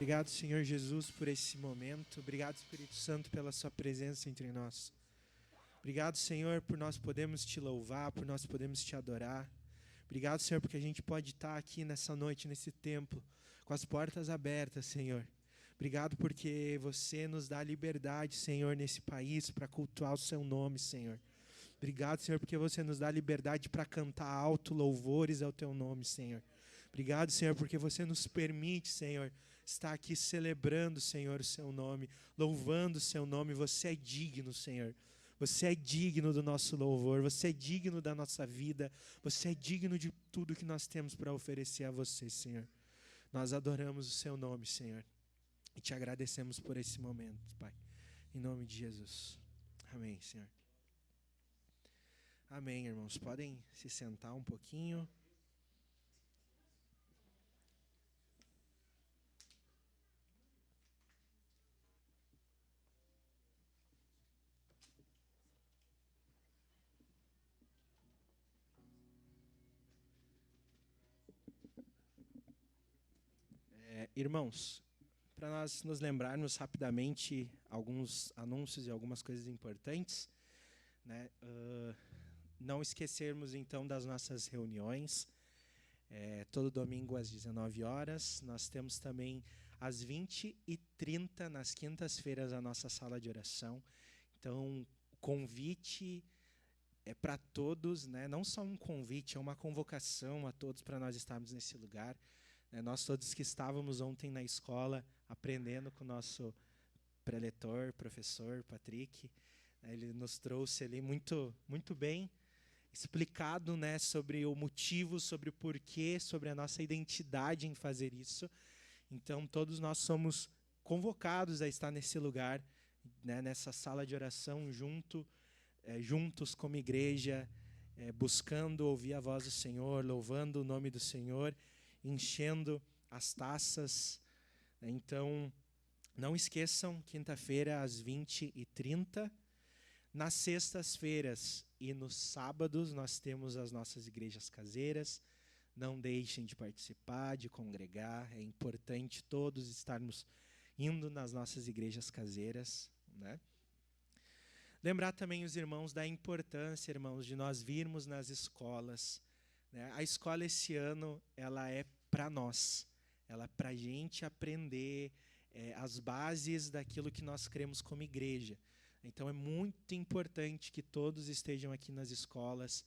Obrigado, Senhor Jesus, por esse momento. Obrigado, Espírito Santo, pela sua presença entre nós. Obrigado, Senhor, por nós podermos te louvar, por nós podermos te adorar. Obrigado, Senhor, porque a gente pode estar aqui nessa noite, nesse templo, com as portas abertas, Senhor. Obrigado porque você nos dá liberdade, Senhor, nesse país para cultuar o seu nome, Senhor. Obrigado, Senhor, porque você nos dá liberdade para cantar alto louvores ao teu nome, Senhor. Obrigado, Senhor, porque você nos permite, Senhor, estar aqui celebrando, Senhor, o seu nome, louvando o seu nome. Você é digno, Senhor. Você é digno do nosso louvor, você é digno da nossa vida, você é digno de tudo que nós temos para oferecer a você, Senhor. Nós adoramos o seu nome, Senhor, e te agradecemos por esse momento, Pai. Em nome de Jesus. Amém, Senhor. Amém, irmãos. Podem se sentar um pouquinho. Irmãos, para nós nos lembrarmos rapidamente alguns anúncios e algumas coisas importantes, né? Não esquecermos então das nossas reuniões. Todo domingo às 19 horas. Nós temos também às 20h30 nas quintas-feiras a nossa sala de oração. Então, o convite é para todos, né? Não só um convite, é uma convocação a todos para nós estarmos nesse lugar. Nós todos que estávamos ontem na escola aprendendo com o nosso preletor, professor Patrick, ele nos trouxe ali muito, muito bem explicado, né, sobre o motivo, sobre o porquê, sobre a nossa identidade em fazer isso. Então, todos nós somos convocados a estar nesse lugar, né, nessa sala de oração, juntos como igreja, buscando ouvir a voz do Senhor, louvando o nome do Senhor, enchendo as taças. Então, não esqueçam, quinta-feira às 20h30. Nas sextas-feiras e nos sábados nós temos as nossas igrejas caseiras. Não deixem de participar, de congregar. É importante todos estarmos indo nas nossas igrejas caseiras, né? Lembrar também os irmãos da importância, irmãos, de nós virmos nas escolas, né? A escola esse ano ela é para nós. Ela é para a gente aprender as bases daquilo que nós cremos como igreja. Então é muito importante que todos estejam aqui nas escolas.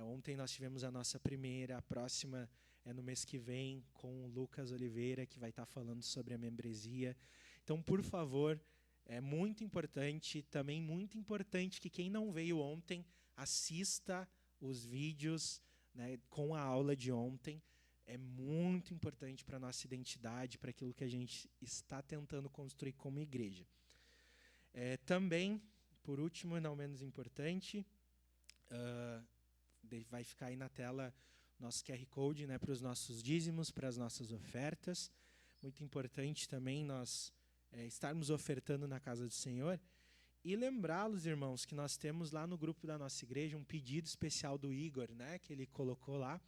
Ontem nós tivemos a nossa primeira, a próxima é no mês que vem com o Lucas Oliveira, que vai estar falando sobre a membresia. Então, por favor, é muito importante, também muito importante que quem não veio ontem assista os vídeos, né, com a aula de ontem. É muito importante para a nossa identidade, para aquilo que a gente está tentando construir como igreja. Também, por último e não menos importante, vai ficar aí na tela nosso QR Code, né, para os nossos dízimos, para as nossas ofertas. Muito importante também nós estarmos ofertando na casa do Senhor. E lembrá-los, irmãos, que nós temos lá no grupo da nossa igreja um pedido especial do Igor, né, que ele colocou lá.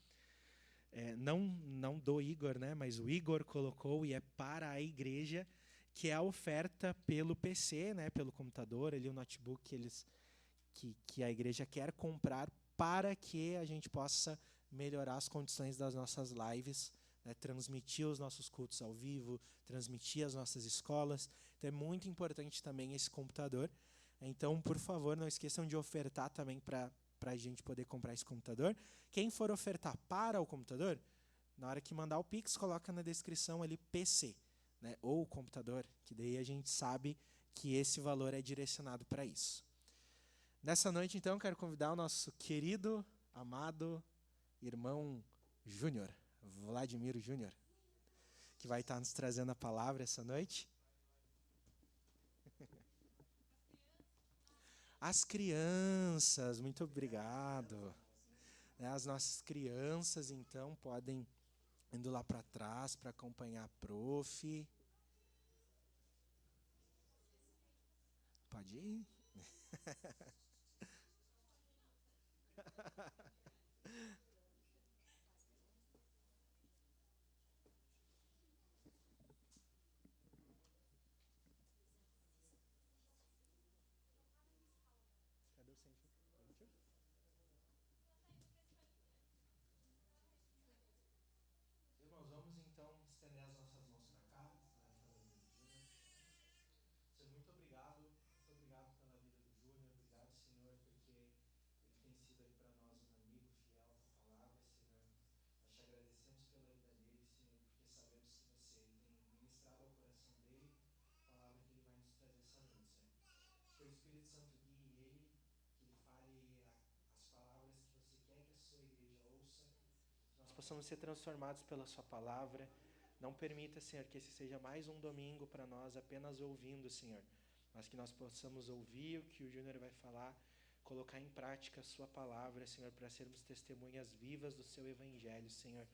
Não do Igor, né, mas o Igor colocou e é para a igreja, que é a oferta pelo PC, né, pelo computador, ali o notebook que a igreja quer comprar para que a gente possa melhorar as condições das nossas lives, né, transmitir os nossos cultos ao vivo, transmitir as nossas escolas. Então é muito importante também esse computador. Então, por favor, não esqueçam de ofertar também para a gente poder comprar esse computador. Quem for ofertar para o computador, na hora que mandar o Pix, coloca na descrição ali PC, né, ou o computador, que daí a gente sabe que esse valor é direcionado para isso. Nessa noite, então, quero convidar o nosso querido, amado irmão Júnior, Vladimir Júnior, que vai estar nos trazendo a palavra essa noite. As crianças, muito obrigado. As nossas crianças, então, podem indo lá para trás para acompanhar a prof. Pode ir? possamos ser transformados pela sua palavra. Não permita, Senhor, que esse seja mais um domingo para nós apenas ouvindo, Senhor, mas que nós possamos ouvir o que o Júnior vai falar, colocar em prática a sua palavra, Senhor, para sermos testemunhas vivas do seu evangelho, Senhor,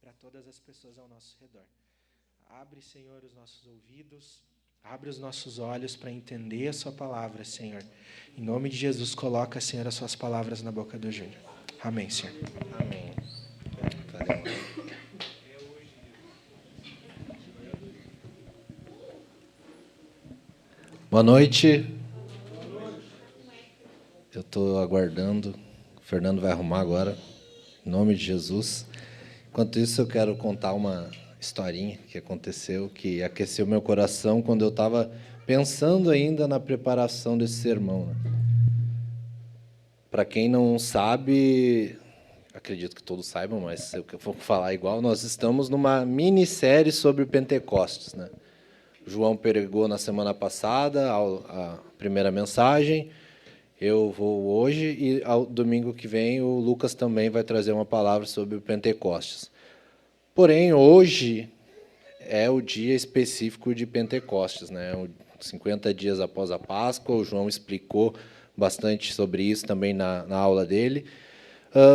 para todas as pessoas ao nosso redor. Abre, Senhor, os nossos ouvidos, abre os nossos olhos para entender a sua palavra, Senhor. Em nome de Jesus, coloca, Senhor, as suas palavras na boca do Júnior. Amém, Senhor. Amém. Boa noite. Eu estou aguardando. O Fernando vai arrumar agora. Em nome de Jesus. Enquanto isso, eu quero contar uma historinha que aconteceu, que aqueceu meu coração quando eu estava pensando ainda na preparação desse sermão, né? Para quem não sabe, acredito que todos saibam, mas eu vou falar igual, nós estamos numa minissérie sobre Pentecostes, né? João pregou na semana passada a primeira mensagem, eu vou hoje, e ao domingo que vem o Lucas também vai trazer uma palavra sobre o Pentecostes. Porém, hoje é o dia específico de Pentecostes, né? 50 dias após a Páscoa, o João explicou bastante sobre isso também na aula dele.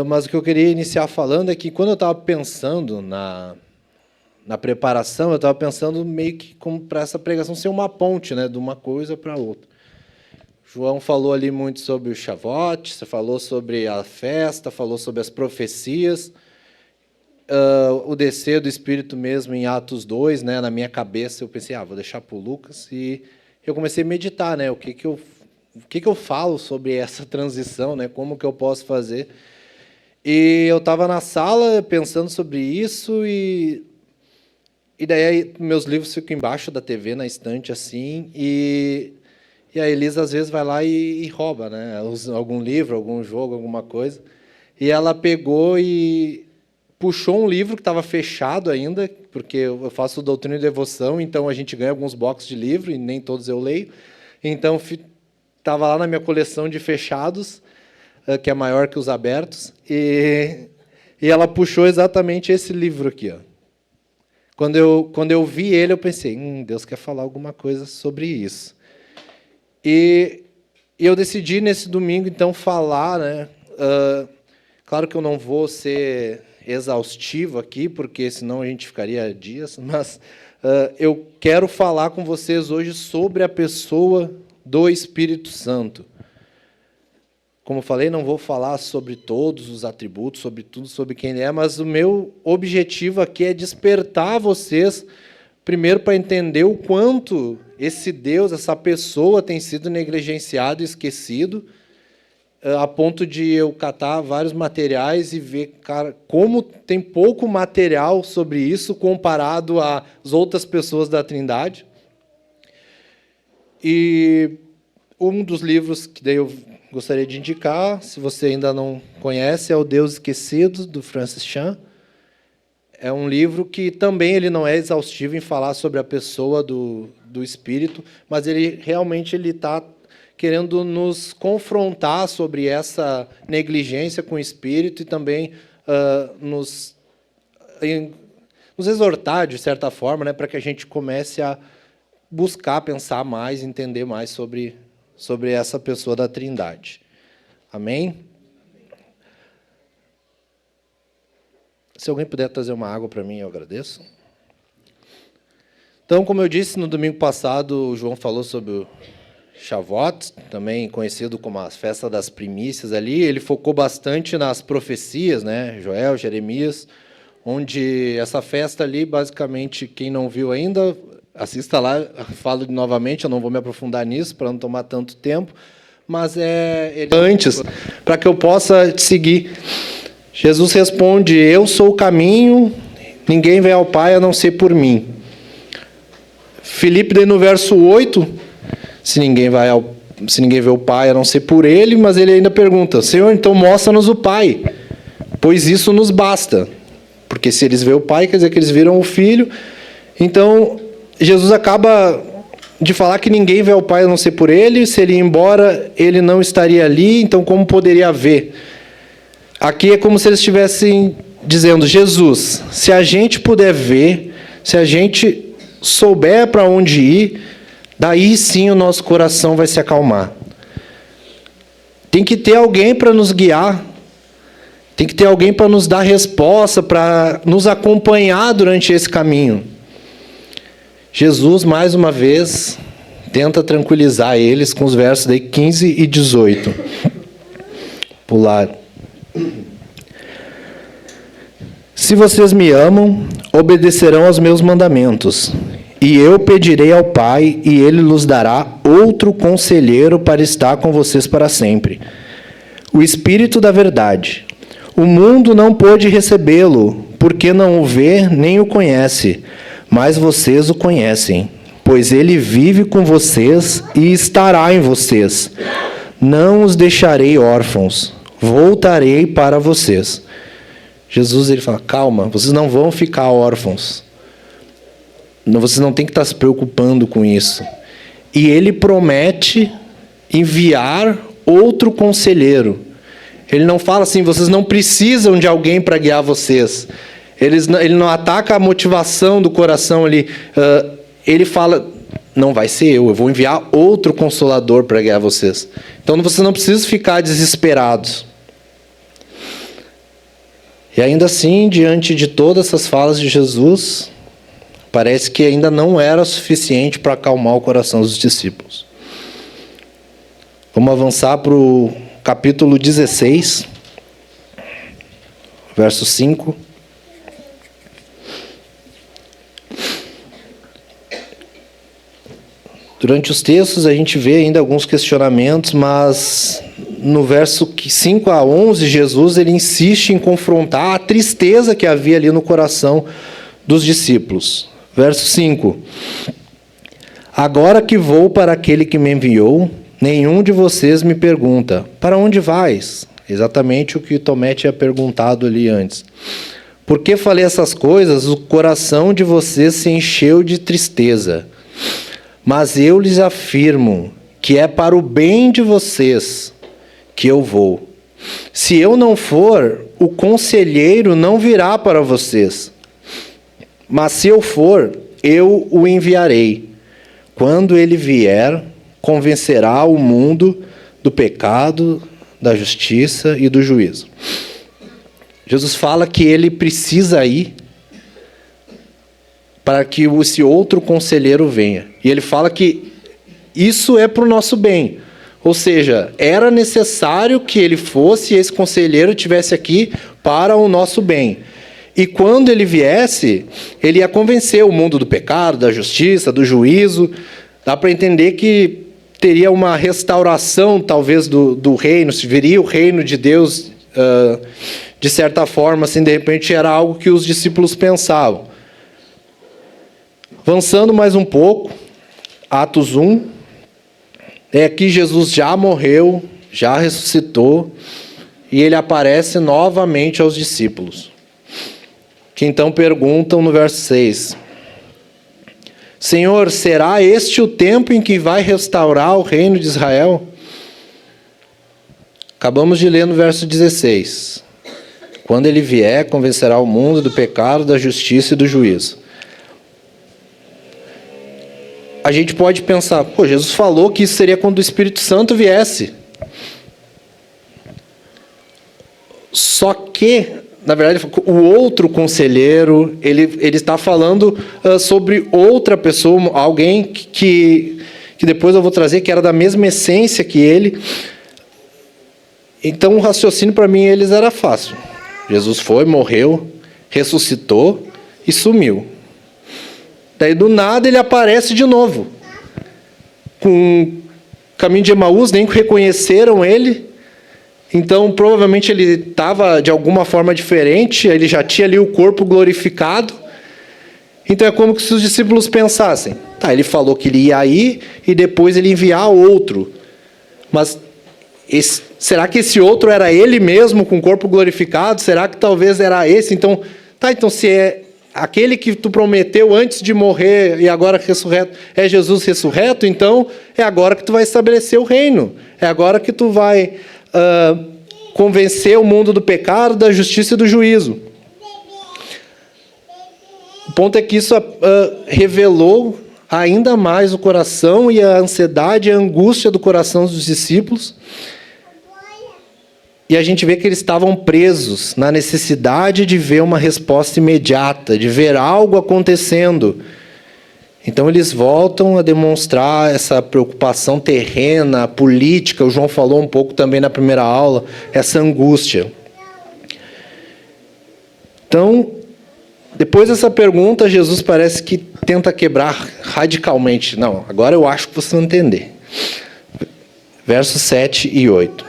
Mas o que eu queria iniciar falando é que, quando eu estava pensando na preparação, eu estava pensando meio que como para essa pregação ser uma ponte, né, de uma coisa para outra. João falou ali muito sobre o Shavuot, você falou sobre a festa, falou sobre as profecias, o descer do Espírito mesmo em Atos 2, né, na minha cabeça eu pensei, vou deixar para o Lucas, e eu comecei a meditar, né, o que eu falo sobre essa transição, né, como que eu posso fazer. E eu estava na sala pensando sobre isso, e daí meus livros ficam embaixo da TV, na estante, assim, e a Elisa, às vezes, vai lá e rouba, né, algum livro, algum jogo, alguma coisa. E ela pegou e puxou um livro que estava fechado ainda, porque eu faço doutrina e devoção, então a gente ganha alguns boxes de livro, e nem todos eu leio. Então, estava lá na minha coleção de fechados, que é maior que os abertos, e ela puxou exatamente esse livro aqui, ó. Quando eu vi ele, eu pensei, Deus quer falar alguma coisa sobre isso. E eu decidi, nesse domingo, então, falar, né? Claro que eu não vou ser exaustivo aqui, porque senão a gente ficaria dias, mas eu quero falar com vocês hoje sobre a pessoa do Espírito Santo. Como falei, não vou falar sobre todos os atributos, sobre tudo, sobre quem ele é, mas o meu objetivo aqui é despertar vocês, primeiro, para entender o quanto esse Deus, essa pessoa, tem sido negligenciado e esquecido, a ponto de eu catar vários materiais e ver, cara, como tem pouco material sobre isso comparado às outras pessoas da Trindade. E um dos livros que daí eu gostaria de indicar, se você ainda não conhece, é O Deus Esquecido, do Francis Chan. É um livro que também ele não é exaustivo em falar sobre a pessoa do Espírito, mas ele realmente está querendo nos confrontar sobre essa negligência com o Espírito e também nos exortar, de certa forma, né, para que a gente comece a buscar, pensar mais, entender mais sobre essa pessoa da Trindade. Amém? Se alguém puder trazer uma água para mim, eu agradeço. Então, como eu disse, no domingo passado, o João falou sobre o Shavuot, também conhecido como a festa das primícias ali. Ele focou bastante nas profecias, né? Joel, Jeremias, onde essa festa ali, basicamente, quem não viu ainda, assista lá, falo novamente, eu não vou me aprofundar nisso para não tomar tanto tempo, mas antes, para que eu possa seguir. Jesus responde, eu sou o caminho, ninguém vem ao Pai a não ser por mim. Filipe, no verso 8, se ninguém vê o Pai a não ser por ele, mas ele ainda pergunta, Senhor, então mostra-nos o Pai, pois isso nos basta. Porque se eles veem o Pai, quer dizer que eles viram o Filho. Então, Jesus acaba de falar que ninguém vê ao Pai a não ser por ele, se ele ir embora, ele não estaria ali, então como poderia ver? Aqui é como se eles estivessem dizendo: Jesus, se a gente puder ver, se a gente souber para onde ir, daí sim o nosso coração vai se acalmar. Tem que ter alguém para nos guiar, tem que ter alguém para nos dar resposta, para nos acompanhar durante esse caminho. Jesus, mais uma vez, tenta tranquilizar eles com os versos daí 15 e 18. Pular. Se vocês me amam, obedecerão aos meus mandamentos. E eu pedirei ao Pai, e Ele lhes dará outro conselheiro para estar com vocês para sempre. O Espírito da Verdade. O mundo não pôde recebê-lo, porque não o vê nem o conhece, mas vocês o conhecem, pois Ele vive com vocês e estará em vocês. Não os deixarei órfãos, voltarei para vocês. Jesus, ele fala: calma, vocês não vão ficar órfãos. Vocês não têm que estar se preocupando com isso. E ele promete enviar outro conselheiro. Ele não fala assim: vocês não precisam de alguém para guiar vocês. Ele não ataca a motivação do coração ali. Ele fala: não vai ser eu vou enviar outro consolador para guiar vocês. Então vocês não precisam ficar desesperados. E ainda assim, diante de todas essas falas de Jesus, parece que ainda não era suficiente para acalmar o coração dos discípulos. Vamos avançar para o capítulo 16, verso 5. Durante os textos a gente vê ainda alguns questionamentos, mas no verso 5 a 11, Jesus ele insiste em confrontar a tristeza que havia ali no coração dos discípulos. Verso 5. Agora que vou para aquele que me enviou, nenhum de vocês me pergunta: para onde vais? Exatamente o que Tomé tinha perguntado ali antes. Porque falei essas coisas, o coração de vocês se encheu de tristeza. Mas eu lhes afirmo que é para o bem de vocês que eu vou. Se eu não for, o conselheiro não virá para vocês. Mas se eu for, eu o enviarei. Quando ele vier, convencerá o mundo do pecado, da justiça e do juízo. Jesus fala que ele precisa ir para que esse outro conselheiro venha. E ele fala que isso é para o nosso bem. Ou seja, era necessário que ele fosse e esse conselheiro estivesse aqui para o nosso bem. E quando ele viesse, ele ia convencer o mundo do pecado, da justiça, do juízo. Dá para entender que teria uma restauração, talvez, do reino, se viria o reino de Deus, de certa forma, assim, de repente era algo que os discípulos pensavam. Avançando mais um pouco, Atos 1, aqui Jesus já morreu, já ressuscitou, e ele aparece novamente aos discípulos, que então perguntam no verso 6, Senhor, será este o tempo em que vai restaurar o reino de Israel? Acabamos de ler no verso 16. Quando ele vier, convencerá o mundo do pecado, da justiça e do juízo. A gente pode pensar, Jesus falou que isso seria quando o Espírito Santo viesse. Só que, na verdade, o outro conselheiro, ele está falando sobre outra pessoa, alguém que depois eu vou trazer, que era da mesma essência que ele. Então, o raciocínio para mim, eles era fácil. Jesus foi, morreu, ressuscitou e sumiu. Daí, do nada, ele aparece de novo. Com o caminho de Emaús, nem reconheceram ele. Então, provavelmente, ele estava de alguma forma diferente. Ele já tinha ali o corpo glorificado. Então, é como se os discípulos pensassem. Tá, ele falou que ele ia ir e depois ele enviar outro. Mas será que esse outro era ele mesmo, com o corpo glorificado? Será que talvez era esse? Então, se é aquele que tu prometeu antes de morrer e agora ressurreto, é Jesus ressurreto, então é agora que tu vai estabelecer o reino. É agora que tu vai convencer o mundo do pecado, da justiça e do juízo. O ponto é que isso revelou ainda mais o coração e a ansiedade e a angústia do coração dos discípulos. E a gente vê que eles estavam presos na necessidade de ver uma resposta imediata, de ver algo acontecendo. Então eles voltam a demonstrar essa preocupação terrena, política. O João falou um pouco também na primeira aula, essa angústia. Então, depois dessa pergunta, Jesus parece que tenta quebrar radicalmente. Não, agora eu acho que você não entender. Versos 7 e 8.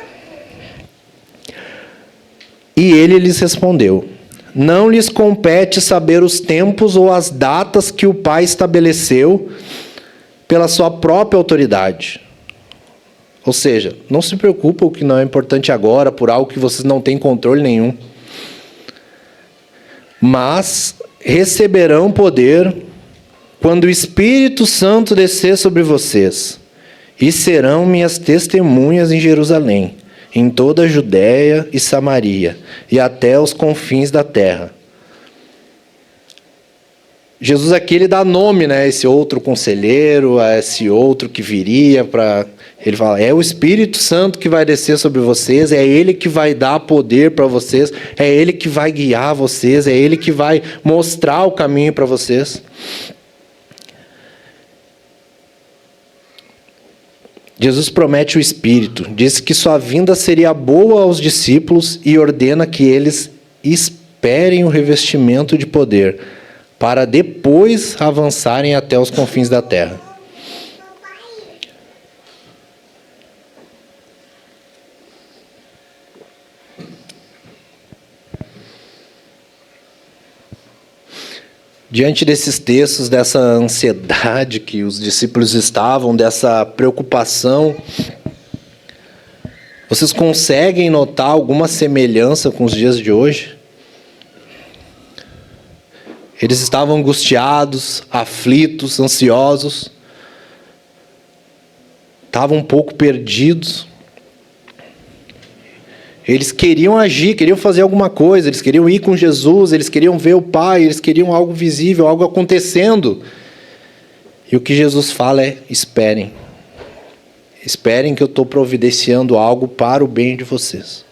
E ele lhes respondeu: não lhes compete saber os tempos ou as datas que o Pai estabeleceu pela sua própria autoridade. Ou seja, não se preocupem o que não é importante agora por algo que vocês não têm controle nenhum. Mas receberão poder quando o Espírito Santo descer sobre vocês, e serão minhas testemunhas em Jerusalém, em toda a Judéia e Samaria, e até os confins da terra. Jesus aqui ele dá nome, né, a esse outro conselheiro, a esse outro que viria para... Ele fala, é o Espírito Santo que vai descer sobre vocês, é Ele que vai dar poder para vocês, é Ele que vai guiar vocês, é Ele que vai mostrar o caminho para vocês. Jesus promete o Espírito, diz que sua vinda seria boa aos discípulos e ordena que eles esperem o revestimento de poder, para depois avançarem até os confins da terra. Diante desses textos, dessa ansiedade que os discípulos estavam, dessa preocupação, vocês conseguem notar alguma semelhança com os dias de hoje? Eles estavam angustiados, aflitos, ansiosos, estavam um pouco perdidos. Eles queriam agir, queriam fazer alguma coisa, eles queriam ir com Jesus, eles queriam ver o Pai, eles queriam algo visível, algo acontecendo. E o que Jesus fala é, esperem. Esperem que eu estou providenciando algo para o bem de vocês.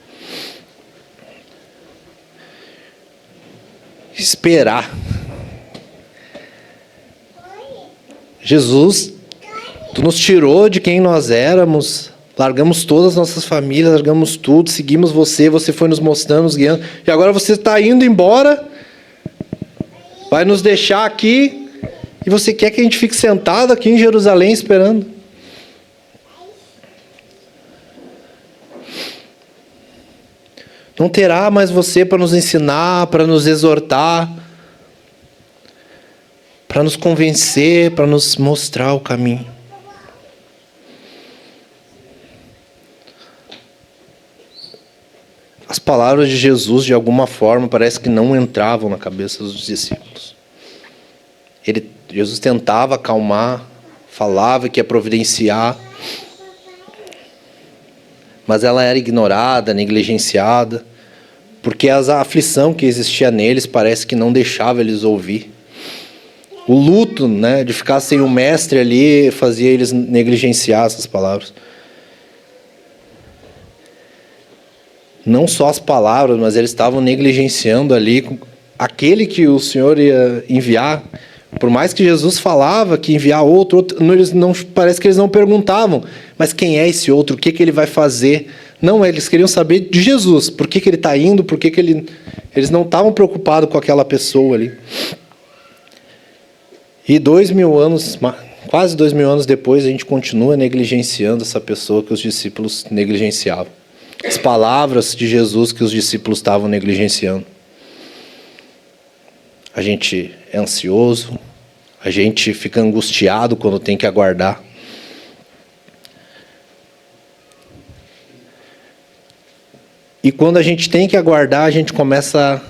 Esperar. Jesus, tu nos tirou de quem nós éramos, largamos todas as nossas famílias, largamos tudo, seguimos você, você foi nos mostrando, nos guiando, e agora você está indo embora, vai nos deixar aqui, e você quer que a gente fique sentado aqui em Jerusalém esperando? Não terá mais você para nos ensinar, para nos exortar, para nos convencer, para nos mostrar o caminho. As palavras de Jesus, de alguma forma, parece que não entravam na cabeça dos discípulos. Jesus tentava acalmar, falava que ia providenciar, mas ela era ignorada, negligenciada, porque a aflição que existia neles parece que não deixava eles ouvir. O luto, né, de ficar sem o mestre ali fazia eles negligenciar essas palavras. Não só as palavras, mas eles estavam negligenciando ali aquele que o Senhor ia enviar. Por mais que Jesus falava que enviar outro, parece que eles não perguntavam, mas quem é esse outro? O que ele vai fazer? Não, eles queriam saber de Jesus. Por que ele está indo? Por que eles não estavam preocupados com aquela pessoa ali. E 2000 anos, quase 2000 anos depois, a gente continua negligenciando essa pessoa que os discípulos negligenciavam. As palavras de Jesus que os discípulos estavam negligenciando. A gente é ansioso, a gente fica angustiado quando tem que aguardar. E quando a gente tem que aguardar, a gente começa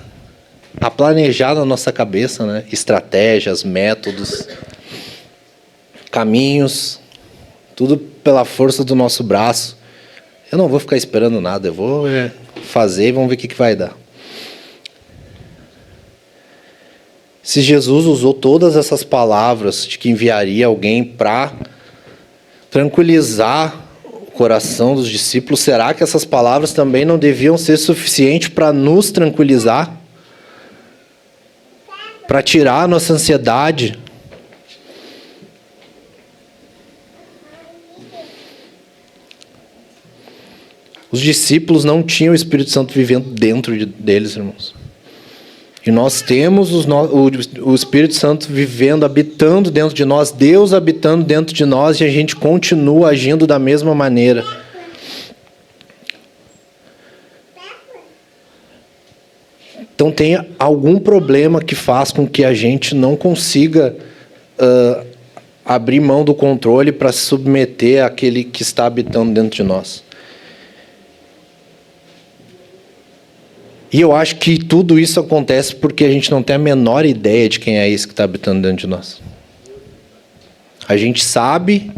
a planejar na nossa cabeça, né? Estratégias, métodos, caminhos, tudo pela força do nosso braço. Eu não vou ficar esperando nada, eu vou fazer e vamos ver o que vai dar. Se Jesus usou todas essas palavras de que enviaria alguém para tranquilizar o coração dos discípulos, será que essas palavras também não deviam ser suficientes para nos tranquilizar? Para tirar a nossa ansiedade? Os discípulos não tinham o Espírito Santo vivendo dentro deles, irmãos. E nós temos o Espírito Santo vivendo, habitando dentro de nós, Deus habitando dentro de nós, e a gente continua agindo da mesma maneira. Então tem algum problema que faz com que a gente não consiga abrir mão do controle para se submeter àquele que está habitando dentro de nós. E eu acho que tudo isso acontece porque a gente não tem a menor ideia de quem é esse que está habitando dentro de nós. A gente sabe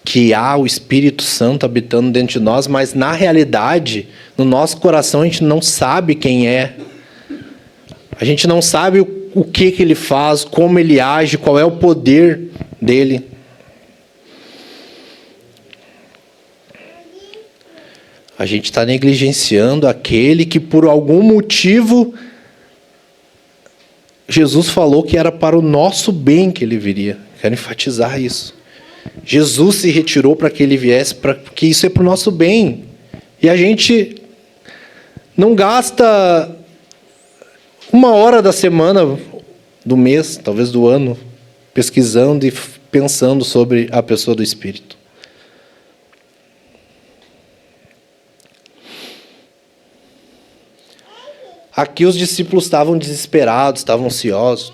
que há o Espírito Santo habitando dentro de nós, mas na realidade, no nosso coração, a gente não sabe quem é. A gente não sabe o que ele faz, como ele age, qual é o poder dele. A gente está negligenciando aquele que, por algum motivo, Jesus falou que era para o nosso bem que ele viria. Quero enfatizar isso. Jesus se retirou para que ele viesse, porque isso é para o nosso bem. E a gente não gasta 1 hora da semana, do mês, talvez do ano, pesquisando e pensando sobre a pessoa do Espírito. Aqui os discípulos estavam desesperados, estavam ansiosos.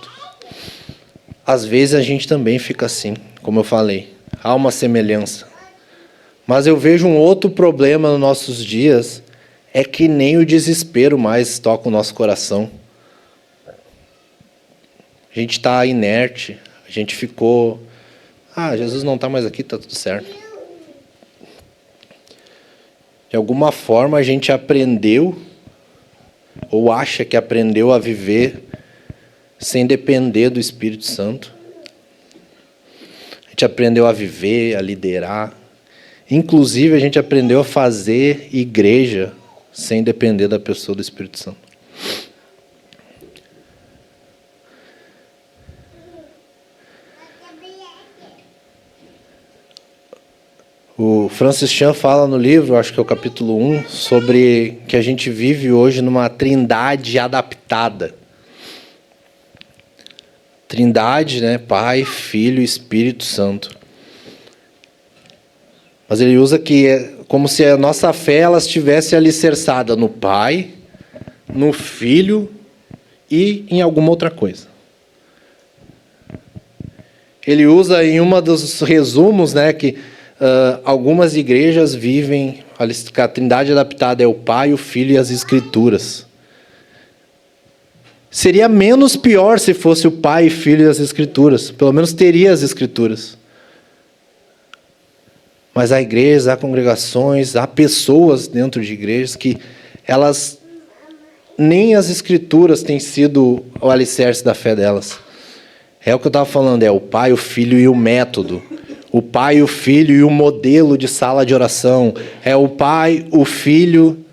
Às vezes a gente também fica assim, como eu falei. Há uma semelhança. Mas eu vejo um outro problema nos nossos dias, é que nem o desespero mais toca o nosso coração. A gente está inerte, a gente ficou... Jesus não está mais aqui, está tudo certo. De alguma forma a gente aprendeu, ou acha que aprendeu a viver sem depender do Espírito Santo. A gente aprendeu a viver, a liderar. Inclusive, a gente aprendeu a fazer igreja sem depender da pessoa do Espírito Santo. O Francis Chan fala no livro, acho que é o capítulo 1, sobre que a gente vive hoje numa trindade adaptada. Trindade, né? Pai, Filho e Espírito Santo. Mas ele usa que é como se a nossa fé ela estivesse alicerçada no Pai, no Filho e em alguma outra coisa. Ele usa em uma dos resumos, né, que algumas igrejas vivem, a trindade adaptada é o Pai, o Filho e as Escrituras. Seria menos pior se fosse o Pai, o Filho e as Escrituras. Pelo menos teria as Escrituras. Mas há igrejas, há congregações, há pessoas dentro de igrejas que elas nem as Escrituras têm sido o alicerce da fé delas. É o que eu estava falando, é o Pai, o Filho e o método. O Pai, o Filho e o modelo de sala de oração. É o Pai, o Filho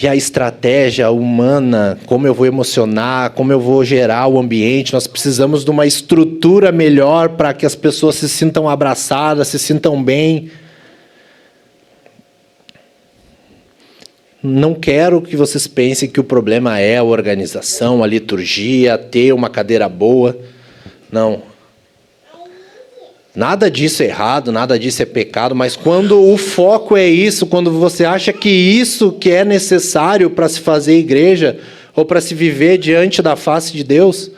e a estratégia humana, como eu vou emocionar, como eu vou gerar o ambiente. Nós precisamos de uma estrutura melhor para que as pessoas se sintam abraçadas, se sintam bem. Não quero que vocês pensem que o problema é a organização, a liturgia, ter uma cadeira boa. Não. Nada disso é errado, nada disso é pecado, mas quando o foco é isso, quando você acha que isso que é necessário para se fazer igreja, ou para se viver diante da face de Deus,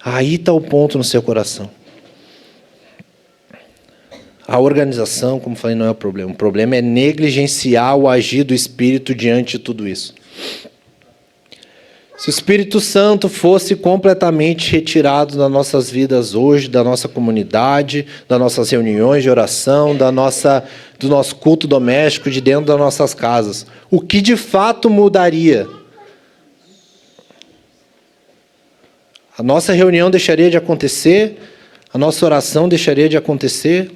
aí está o ponto no seu coração. A organização, como falei, não é o problema. O problema é negligenciar o agir do Espírito diante de tudo isso. Se o Espírito Santo fosse completamente retirado das nossas vidas hoje, da nossa comunidade, das nossas reuniões de oração, do nosso culto doméstico, de dentro das nossas casas, o que de fato mudaria? A nossa reunião deixaria de acontecer, a nossa oração deixaria de acontecer.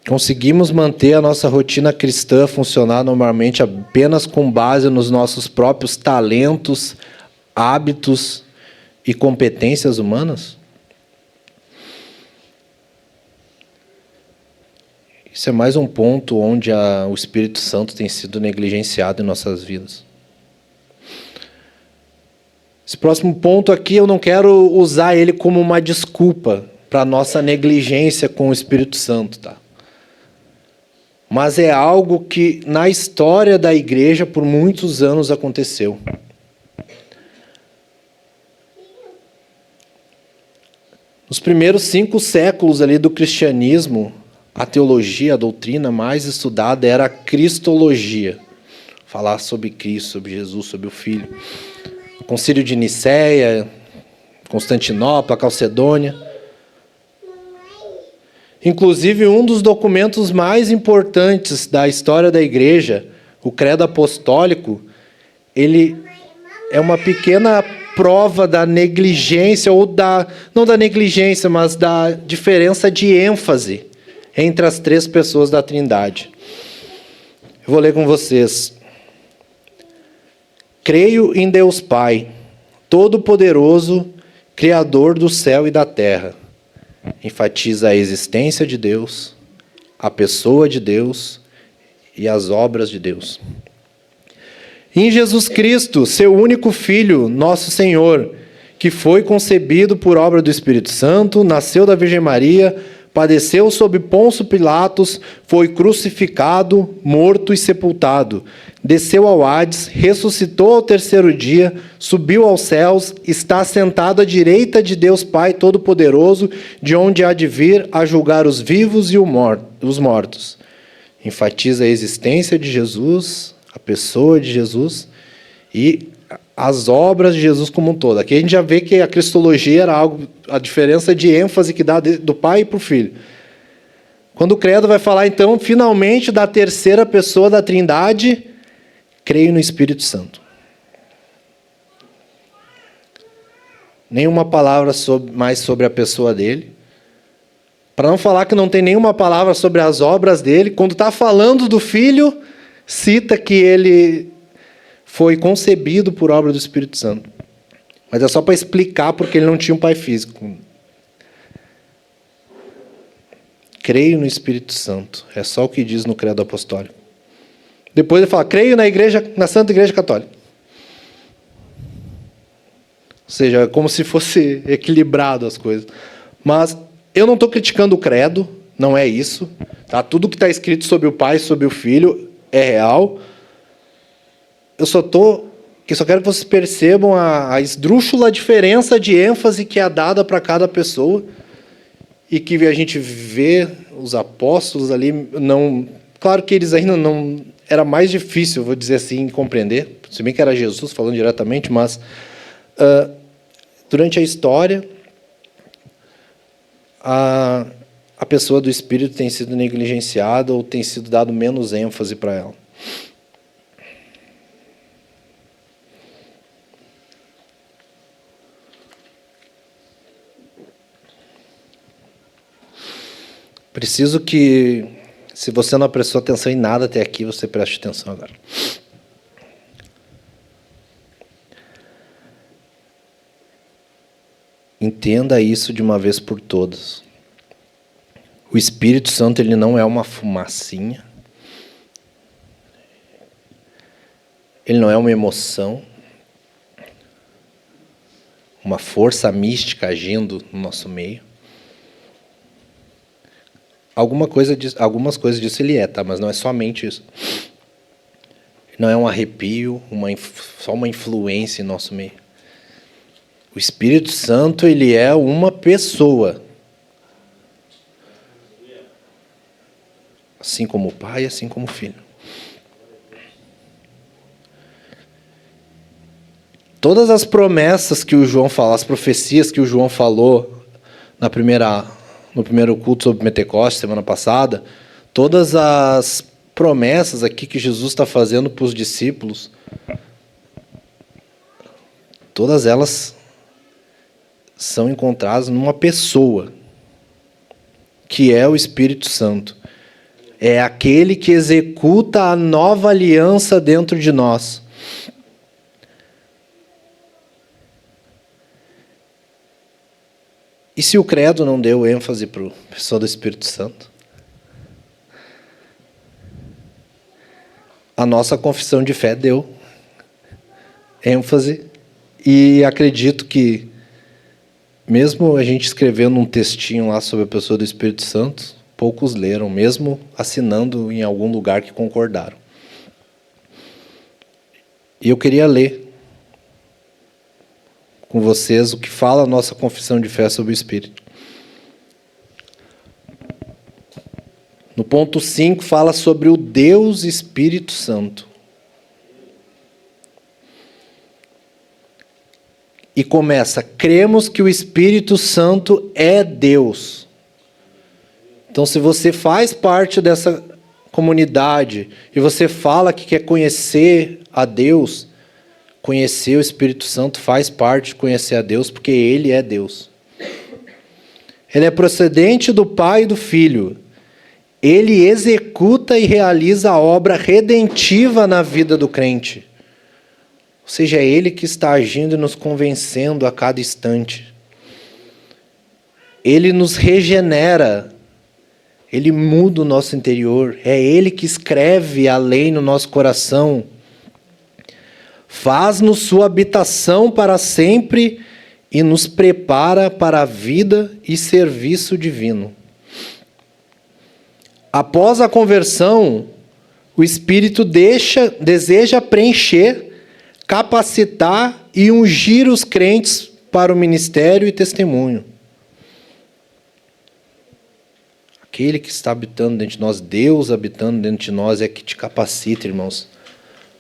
Conseguimos manter a nossa rotina cristã funcionar normalmente apenas com base nos nossos próprios talentos, hábitos e competências humanas? Isso é mais um ponto onde o Espírito Santo tem sido negligenciado em nossas vidas. Esse próximo ponto aqui, eu não quero usar ele como uma desculpa para a nossa negligência com o Espírito Santo, tá? Mas é algo que, na história da igreja, por muitos anos aconteceu. Nos primeiros 5 séculos ali do cristianismo, a teologia, a doutrina mais estudada era a cristologia. Falar sobre Cristo, sobre Jesus, sobre o Filho. O Concílio de Nicéia, Constantinopla, Calcedônia. Inclusive, um dos documentos mais importantes da história da igreja, o Credo Apostólico, ele é uma pequena prova da negligência, não da negligência, mas da diferença de ênfase entre as 3 pessoas da Trindade. Eu vou ler com vocês. Creio em Deus Pai, Todo-Poderoso, Criador do céu e da terra. Enfatiza a existência de Deus, a pessoa de Deus e as obras de Deus. Em Jesus Cristo, seu único Filho, nosso Senhor, que foi concebido por obra do Espírito Santo, nasceu da Virgem Maria, padeceu sob Pôncio Pilatos, foi crucificado, morto e sepultado. Desceu ao Hades, ressuscitou ao 3º dia, subiu aos céus, está sentado à direita de Deus Pai Todo-Poderoso, de onde há de vir a julgar os vivos e os mortos. Enfatiza a existência de Jesus, a pessoa de Jesus e as obras de Jesus como um todo. Aqui a gente já vê que a cristologia era a diferença de ênfase que dá do Pai para o Filho. Quando o Credo vai falar, então, finalmente, da 3ª pessoa da Trindade, creio no Espírito Santo. Nenhuma palavra mais sobre a pessoa dele. Para não falar que não tem nenhuma palavra sobre as obras dele, quando está falando do Filho, cita que ele foi concebido por obra do Espírito Santo. Mas é só para explicar porque ele não tinha um pai físico. Creio no Espírito Santo. É só o que diz no Credo Apostólico. Depois ele fala, creio na Santa Igreja Católica. Ou seja, é como se fosse equilibrado as coisas. Mas eu não estou criticando o credo, não é isso. Tá? Tudo que está escrito sobre o Pai, sobre o Filho, é real. Eu só quero que vocês percebam a esdrúxula diferença de ênfase que é dada para cada pessoa e que a gente vê os apóstolos ali, claro que eles ainda não... Era mais difícil, vou dizer assim, compreender, se bem que era Jesus falando diretamente, mas durante a história, a pessoa do Espírito tem sido negligenciada ou tem sido dado menos ênfase para ela. Preciso que, se você não prestou atenção em nada até aqui, você preste atenção agora. Entenda isso de uma vez por todas. O Espírito Santo, ele não é uma fumacinha. Ele não é uma emoção. Uma força mística agindo no nosso meio. Algumas coisas disso ele é, tá? Mas não é somente isso. Não é um arrepio, só uma influência em nosso meio. O Espírito Santo, ele é uma pessoa. Assim como o Pai, assim como o Filho. Todas as promessas que o João fala, as profecias que o João falou no primeiro culto sobre Pentecostes, semana passada, todas as promessas aqui que Jesus está fazendo para os discípulos, todas elas são encontradas numa pessoa, que é o Espírito Santo. É aquele que executa a nova aliança dentro de nós. E se o credo não deu ênfase para a pessoa do Espírito Santo? A nossa confissão de fé deu ênfase. E acredito que, mesmo a gente escrevendo um textinho lá sobre a pessoa do Espírito Santo, poucos leram, mesmo assinando em algum lugar que concordaram. E eu queria ler com vocês o que fala a nossa confissão de fé sobre o Espírito. No ponto 5, fala sobre o Deus Espírito Santo. E começa: cremos que o Espírito Santo é Deus. Então, se você faz parte dessa comunidade e você fala que quer conhecer a Deus, conhecer o Espírito Santo faz parte de conhecer a Deus, porque Ele é Deus. Ele é procedente do Pai e do Filho. Ele executa e realiza a obra redentiva na vida do crente. Ou seja, é Ele que está agindo e nos convencendo a cada instante. Ele nos regenera. Ele muda o nosso interior. É Ele que escreve a lei no nosso coração. Faz-nos sua habitação para sempre e nos prepara para a vida e serviço divino. Após a conversão, o Espírito deseja preencher, capacitar e ungir os crentes para o ministério e testemunho. Aquele que está habitando dentro de nós, Deus habitando dentro de nós, é que te capacita, irmãos,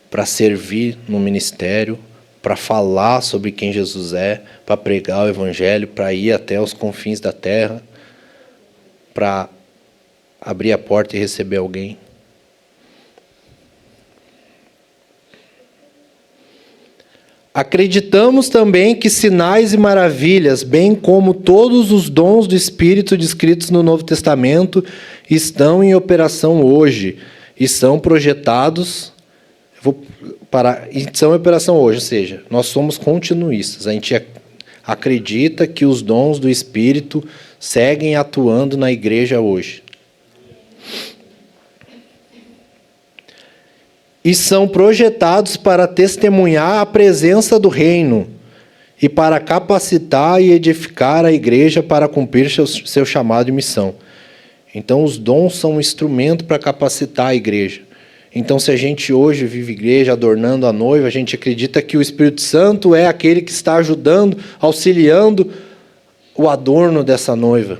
para servir no ministério, para falar sobre quem Jesus é, para pregar o Evangelho, para ir até os confins da terra, para abrir a porta e receber alguém. Acreditamos também que sinais e maravilhas, bem como todos os dons do Espírito descritos no Novo Testamento, estão em operação hoje e são projetados. São em operação hoje, ou seja, nós somos continuistas. A gente acredita que os dons do Espírito seguem atuando na igreja hoje. E são projetados para testemunhar a presença do reino e para capacitar e edificar a igreja para cumprir seu chamado e missão. Então, os dons são um instrumento para capacitar a igreja. Então, se a gente hoje vive igreja adornando a noiva, a gente acredita que o Espírito Santo é aquele que está ajudando, auxiliando o adorno dessa noiva.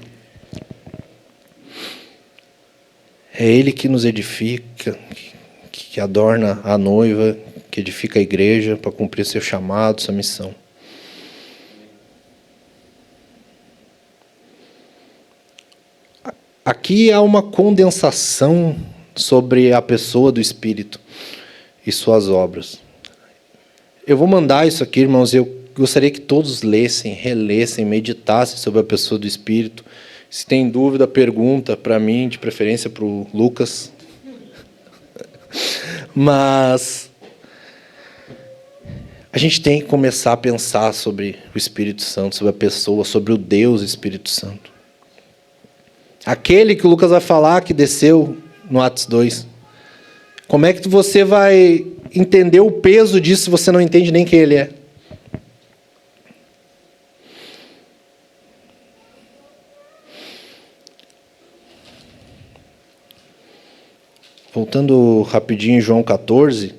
É Ele que nos edifica, que adorna a noiva, que edifica a igreja para cumprir seu chamado, sua missão. Aqui há uma condensação sobre a pessoa do Espírito e suas obras. Eu vou mandar isso aqui, irmãos, eu gostaria que todos lessem, relessem, meditassem sobre a pessoa do Espírito. Se tem dúvida, pergunta para mim, de preferência para o Lucas. Mas a gente tem que começar a pensar sobre o Espírito Santo, sobre a pessoa, sobre o Deus Espírito Santo. Aquele que o Lucas vai falar que desceu no Atos 2. Como é que você vai entender o peso disso se você não entende nem quem ele é? Voltando rapidinho em João 14,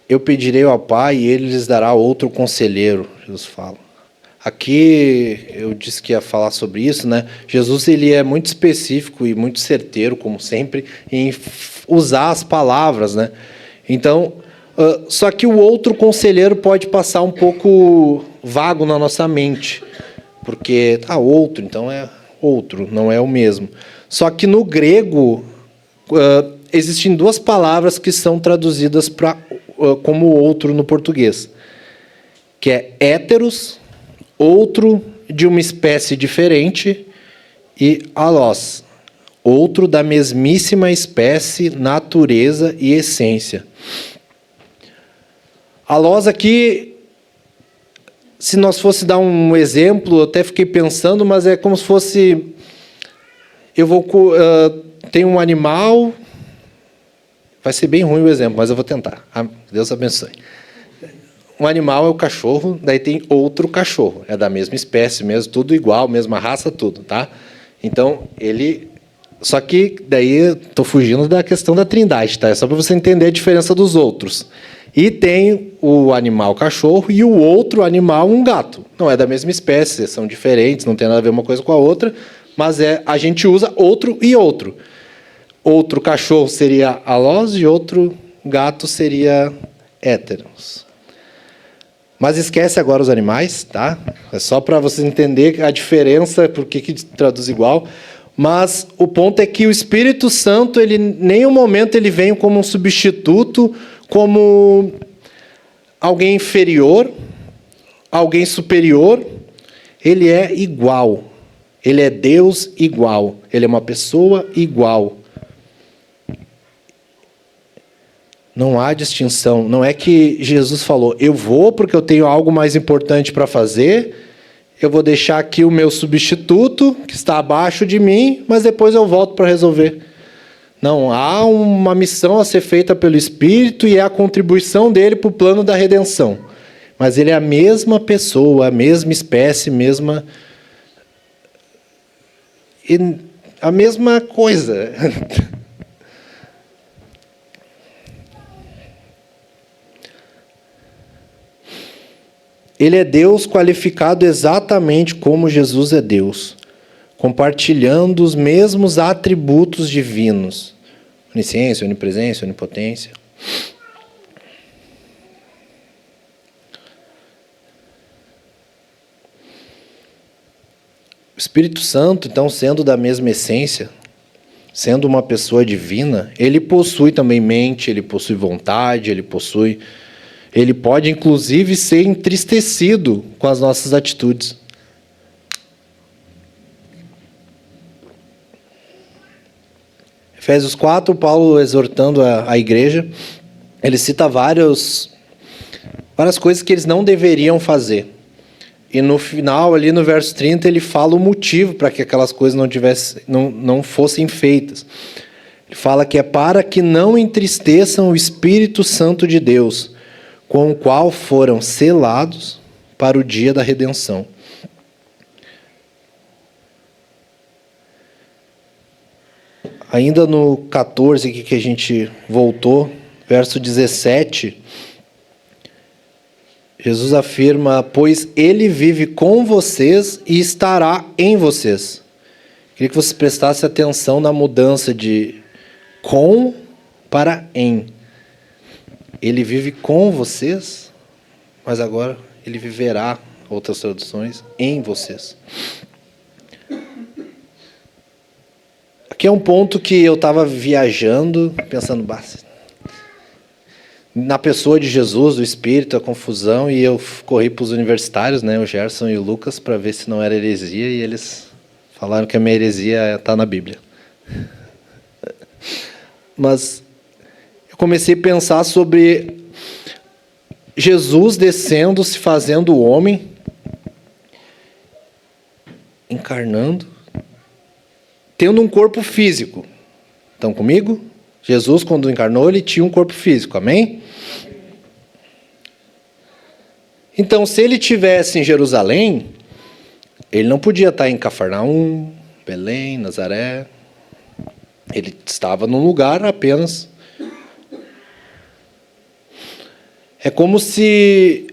eu pedirei ao Pai e Ele lhes dará outro conselheiro, Jesus fala. Aqui eu disse que ia falar sobre isso, né? Jesus ele é muito específico e muito certeiro, como sempre, em usar as palavras, né? Então, só que o outro conselheiro pode passar um pouco vago na nossa mente, porque outro, então é outro, não é o mesmo. Só que no grego existem duas palavras que são traduzidas como outro no português, que é héteros, outro de uma espécie diferente, e alós, outro da mesmíssima espécie, natureza e essência. Alós aqui, se nós fosse dar um exemplo, eu até fiquei pensando, mas é como se fosse... tem um animal... Vai ser bem ruim o exemplo, mas eu vou tentar. Deus abençoe. Um animal é o cachorro, daí tem outro cachorro. É da mesma espécie mesmo, tudo igual, mesma raça, tudo, tá? Então, ele... Só que daí estou fugindo da questão da trindade, tá? É só para você entender a diferença dos outros. E tem o animal cachorro e o outro animal um gato. Não é da mesma espécie, são diferentes, não tem nada a ver uma coisa com a outra, mas a gente usa outro e outro. Outro cachorro seria alós e outro gato seria héteros. Mas esquece agora os animais, tá? É só para você entender a diferença, por que traduz igual. Mas o ponto é que o Espírito Santo, ele, em nenhum momento ele vem como um substituto, como alguém inferior, alguém superior. Ele é igual. Ele é Deus igual. Ele é uma pessoa igual. Não há distinção. Não é que Jesus falou, eu vou porque eu tenho algo mais importante para fazer, eu vou deixar aqui o meu substituto, que está abaixo de mim, mas depois eu volto para resolver. Não, há uma missão a ser feita pelo Espírito e é a contribuição dele para o plano da redenção. Mas ele é a mesma pessoa, a mesma espécie, a mesma coisa. Ele é Deus qualificado exatamente como Jesus é Deus, compartilhando os mesmos atributos divinos. Onisciência, onipresença, onipotência. O Espírito Santo, então, sendo da mesma essência, sendo uma pessoa divina, ele possui também mente, ele possui vontade, ele pode, inclusive, ser entristecido com as nossas atitudes. Efésios 4, Paulo exortando a igreja, ele cita várias coisas que eles não deveriam fazer. E no final, ali no verso 30, ele fala o motivo para que aquelas coisas não fossem feitas. Ele fala que é para que não entristeçam o Espírito Santo de Deus, com o qual foram selados para o dia da redenção. Ainda no 14, que a gente voltou, verso 17, Jesus afirma, pois ele vive com vocês e estará em vocês. Queria que você prestasse atenção na mudança de com para em. Ele vive com vocês, mas agora ele viverá, outras traduções, em vocês. Aqui é um ponto que eu estava viajando, pensando na pessoa de Jesus, do Espírito, a confusão, e eu corri para os universitários, né, o Gerson e o Lucas, para ver se não era heresia, e eles falaram que a minha heresia está na Bíblia. Mas eu comecei a pensar sobre Jesus descendo, se fazendo homem, encarnando, tendo um corpo físico. Estão comigo? Jesus, quando encarnou, ele tinha um corpo físico, amém? Então, se ele estivesse em Jerusalém, ele não podia estar em Cafarnaum, Belém, Nazaré. Ele estava num lugar apenas. É como se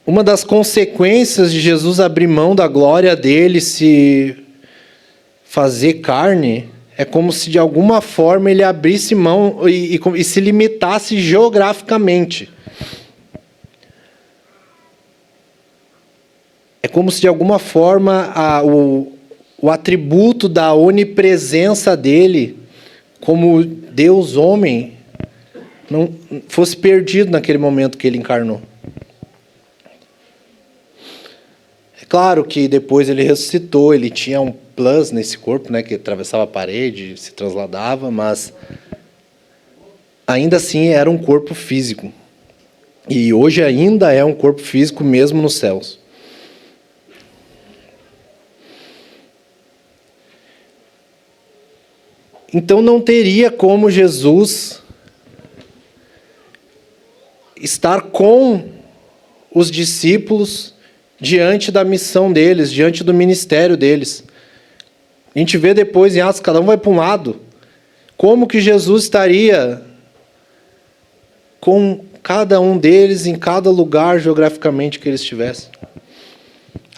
uma das consequências de Jesus abrir mão da glória dele, se fazer carne, é como se de alguma forma ele abrisse mão e se limitasse geograficamente. é como se, de alguma forma, o atributo da onipresença dele, como Deus homem, não fosse perdido naquele momento que ele encarnou. É claro que depois ele ressuscitou, ele tinha um plus nesse corpo, né, que atravessava a parede, se trasladava, mas ainda assim era um corpo físico. E hoje ainda é um corpo físico mesmo nos céus. Então não teria como Jesus estar com os discípulos diante da missão deles, diante do ministério deles. A gente vê depois em Atos, cada um vai para um lado. Como que Jesus estaria com cada um deles em cada lugar geograficamente que eles estivessem?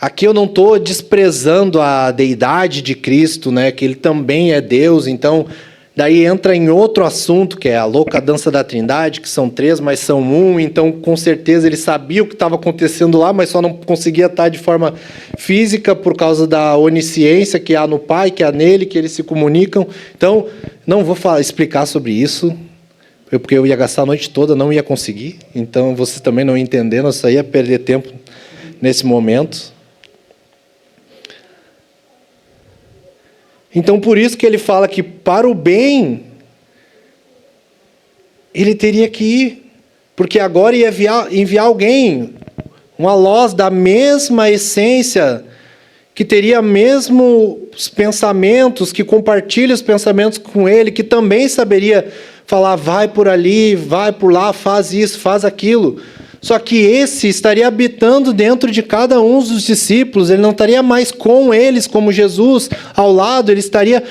Aqui eu não estou desprezando a deidade de Cristo, né, que ele também é Deus, então daí entra em outro assunto, que é a louca dança da Trindade, que são 3, mas são 1, então com certeza ele sabia o que estava acontecendo lá, mas só não conseguia estar de forma física por causa da onisciência que há no Pai, que há nele, que eles se comunicam. Então, não vou explicar sobre isso, porque eu ia gastar a noite toda, não ia conseguir, então vocês também não entendendo, eu só ia perder tempo nesse momento. Então, por isso que ele fala que, para o bem, ele teria que ir. Porque agora ia enviar alguém, um alós da mesma essência, que teria mesmos pensamentos, que compartilha os pensamentos com ele, que também saberia falar, vai por ali, vai por lá, faz isso, faz aquilo. Só que esse estaria habitando dentro de cada um dos discípulos, ele não estaria mais com eles, como Jesus, ao lado, ele estaria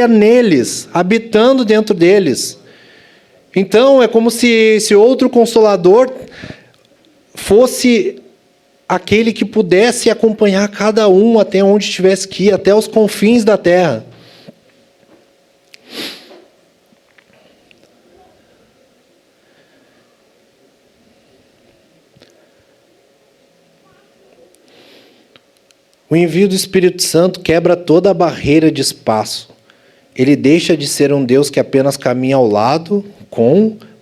neles, habitando dentro deles. Então, é como se esse outro Consolador fosse aquele que pudesse acompanhar cada um até onde tivesse que ir, até os confins da terra. O envio do Espírito Santo quebra toda a barreira de espaço. Ele deixa de ser um Deus que apenas caminha ao lado,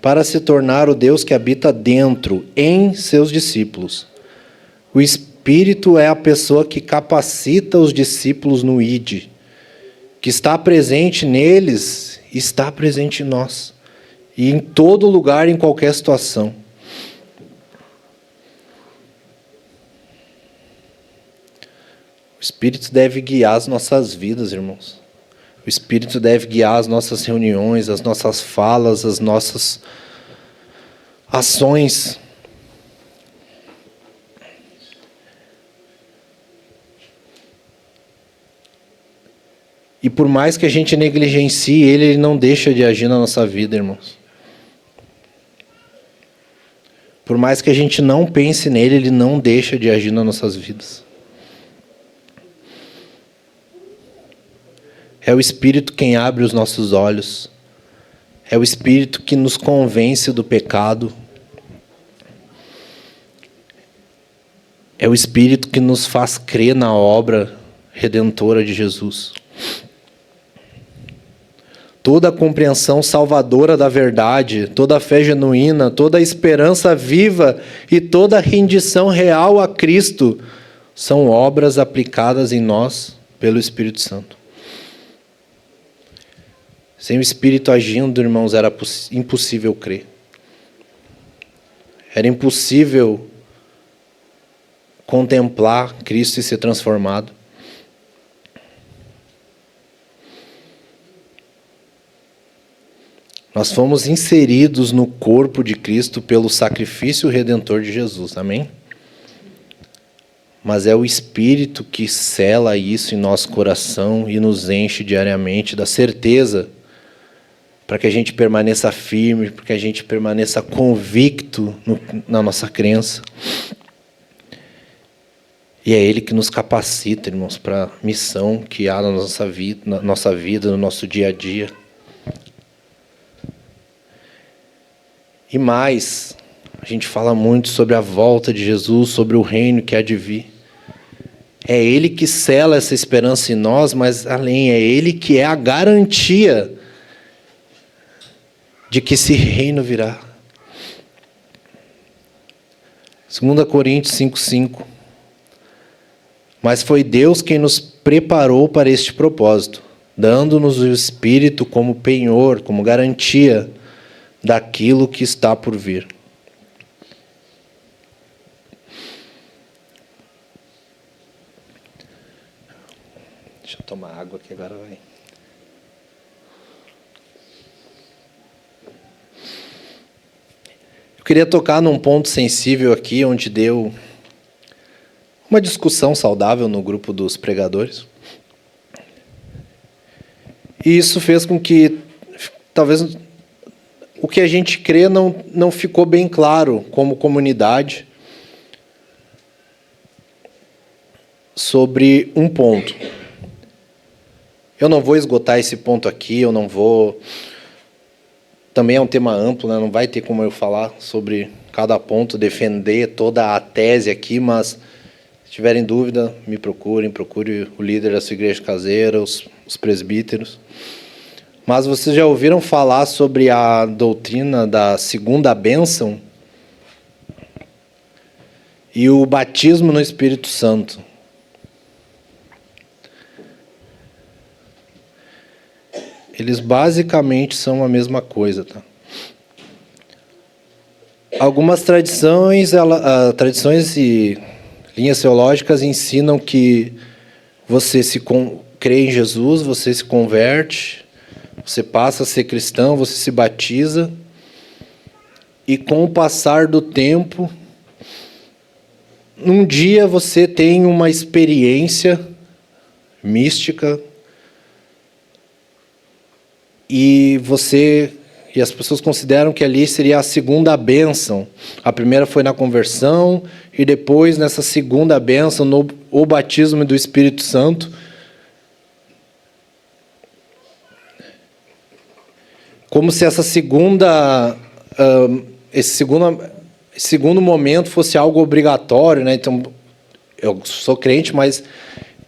para se tornar o Deus que habita dentro, em seus discípulos. O Espírito é a pessoa que capacita os discípulos no ID, que está presente neles, está presente em nós, e em todo lugar, em qualquer situação. O Espírito deve guiar as nossas vidas, irmãos. O Espírito deve guiar as nossas reuniões, as nossas falas, as nossas ações. E por mais que a gente negligencie ele não deixa de agir na nossa vida, irmãos. Por mais que a gente não pense nele, ele não deixa de agir nas nossas vidas. É o Espírito quem abre os nossos olhos. É o Espírito que nos convence do pecado. É o Espírito que nos faz crer na obra redentora de Jesus. Toda a compreensão salvadora da verdade, toda a fé genuína, toda a esperança viva e toda a rendição real a Cristo são obras aplicadas em nós pelo Espírito Santo. Sem o Espírito agindo, irmãos, era impossível crer. Era impossível contemplar Cristo e ser transformado. Nós fomos inseridos no corpo de Cristo pelo sacrifício redentor de Jesus. Amém? Mas é o Espírito que sela isso em nosso coração e nos enche diariamente da certeza para que a gente permaneça firme, para que a gente permaneça convicto na nossa crença. E é Ele que nos capacita, irmãos, para a missão que há na nossa vida, no nosso dia a dia. E mais, A gente fala muito sobre a volta de Jesus, sobre o reino que há de vir. É Ele que sela essa esperança em nós, mas além, é Ele que é a garantia de que esse reino virá. 2 Coríntios 5:5. Mas foi Deus quem nos preparou para este propósito, dando-nos o Espírito como penhor, como garantia daquilo que está por vir. Deixa eu tomar água aqui agora, vai. Eu queria tocar num ponto sensível aqui, onde deu uma discussão saudável no grupo dos pregadores. E isso fez com que, talvez, o que a gente crê não ficou bem claro como comunidade sobre um ponto. Eu não vou esgotar esse ponto aqui, eu não vou... Também é um tema amplo, né? Não vai ter como eu falar sobre cada ponto, defender toda a tese aqui, mas se tiverem dúvida, me procure o líder da sua igreja caseira, os presbíteros. Mas vocês já ouviram falar sobre a doutrina da segunda bênção e o batismo no Espírito Santo? Eles basicamente são a mesma coisa, tá? Algumas tradições e linhas teológicas ensinam que você crê em Jesus, você se converte, você passa a ser cristão, você se batiza, e com o passar do tempo, um dia você tem uma experiência mística, e as pessoas consideram que ali seria a segunda bênção. A primeira foi na conversão, e depois, nessa segunda bênção, o batismo do Espírito Santo. Como se esse segundo momento fosse algo obrigatório, né? Então, eu sou crente, mas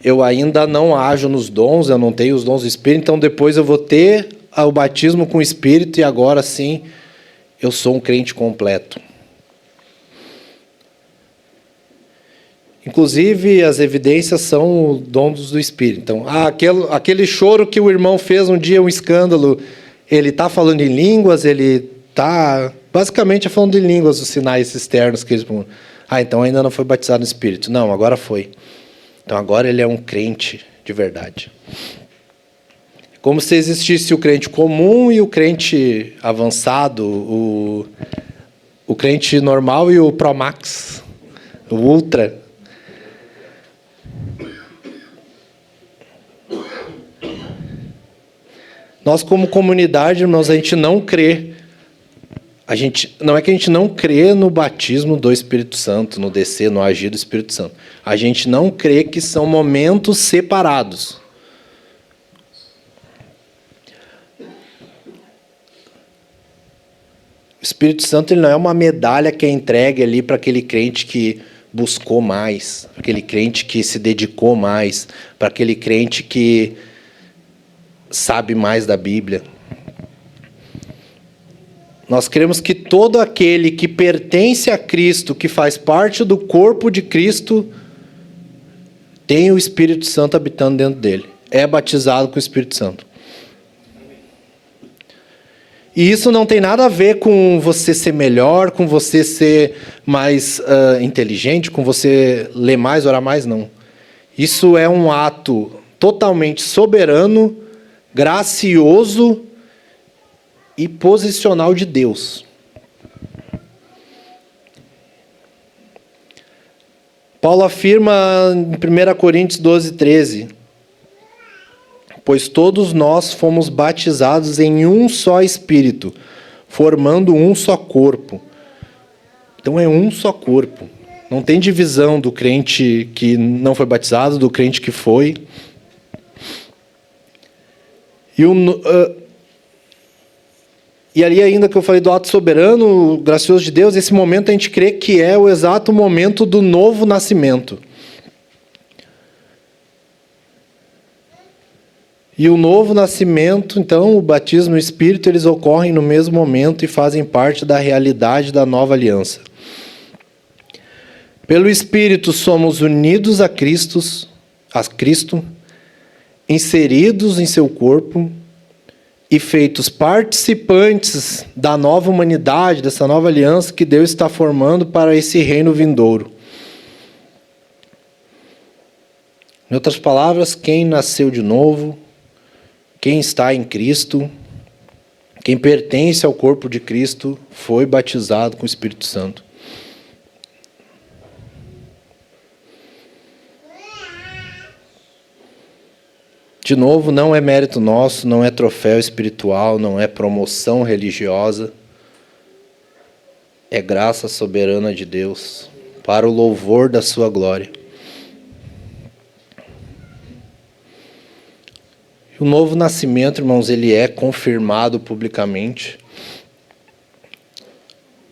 eu ainda não ajo nos dons, eu não tenho os dons do Espírito, então depois eu vou ter o batismo com o Espírito, e agora sim eu sou um crente completo. Inclusive, as evidências são dons do Espírito. Então, aquele choro que o irmão fez um dia, um escândalo, ele está falando em línguas, ele está basicamente falando em línguas, os sinais externos que eles... então ainda não foi batizado no Espírito. Não, agora foi. Então agora ele é um crente de verdade. Como se existisse o crente comum e o crente avançado, o crente normal e o Pro Max, o Ultra. Nós, como comunidade, irmãos, a gente não crê. Não é que a gente não crê no batismo do Espírito Santo, no descer, no agir do Espírito Santo. A gente não crê que são momentos separados. O Espírito Santo, ele não é uma medalha que é entregue ali para aquele crente que buscou mais, para aquele crente que se dedicou mais, para aquele crente que sabe mais da Bíblia. Nós cremos que todo aquele que pertence a Cristo, que faz parte do corpo de Cristo, tem o Espírito Santo habitando dentro dele. É batizado com o Espírito Santo. E isso não tem nada a ver com você ser melhor, com você ser mais inteligente, com você ler mais, orar mais, não. Isso é um ato totalmente soberano, gracioso e posicional de Deus. Paulo afirma em 1 Coríntios 12:13, pois todos nós fomos batizados em um só Espírito, formando um só corpo. Então é um só corpo. Não tem divisão do crente que não foi batizado, do crente que foi. E ali ainda que eu falei do ato soberano, gracioso de Deus, esse momento a gente crê que é o exato momento do novo nascimento. E o novo nascimento, então, o batismo no Espírito, eles ocorrem no mesmo momento e fazem parte da realidade da nova aliança. Pelo Espírito somos unidos a Cristo, inseridos em seu corpo e feitos participantes da nova humanidade, dessa nova aliança que Deus está formando para esse reino vindouro. Em outras palavras, quem nasceu de novo, quem está em Cristo, quem pertence ao corpo de Cristo, foi batizado com o Espírito Santo. De novo, não é mérito nosso, não é troféu espiritual, não é promoção religiosa. É graça soberana de Deus, para o louvor da sua glória. O novo nascimento, irmãos, ele é confirmado publicamente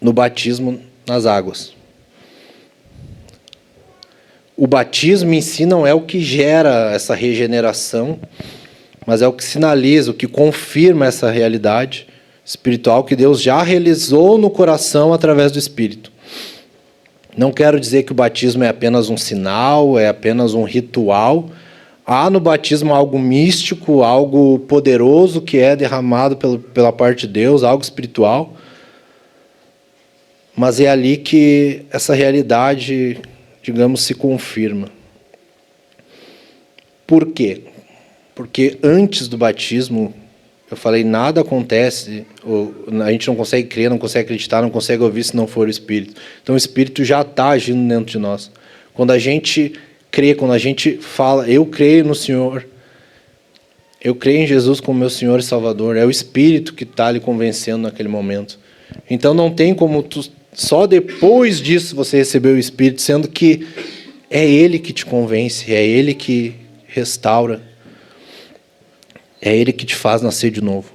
no batismo nas águas. O batismo em si não é o que gera essa regeneração, mas é o que sinaliza, o que confirma essa realidade espiritual que Deus já realizou no coração através do Espírito. Não quero dizer que o batismo é apenas um sinal, é apenas um ritual. Há no batismo algo místico, algo poderoso que é derramado pela parte de Deus, algo espiritual. Mas é ali que essa realidade, digamos, se confirma. Por quê? Porque antes do batismo, eu falei, nada acontece, a gente não consegue crer, não consegue acreditar, não consegue ouvir se não for o Espírito. Então o Espírito já está agindo dentro de nós. Quando a gente crê, quando a gente fala, eu creio no Senhor, eu creio em Jesus como meu Senhor e Salvador, é o Espírito que está lhe convencendo naquele momento. Então não tem como só depois disso você receber o Espírito, sendo que é Ele que te convence, é Ele que restaura, é Ele que te faz nascer de novo.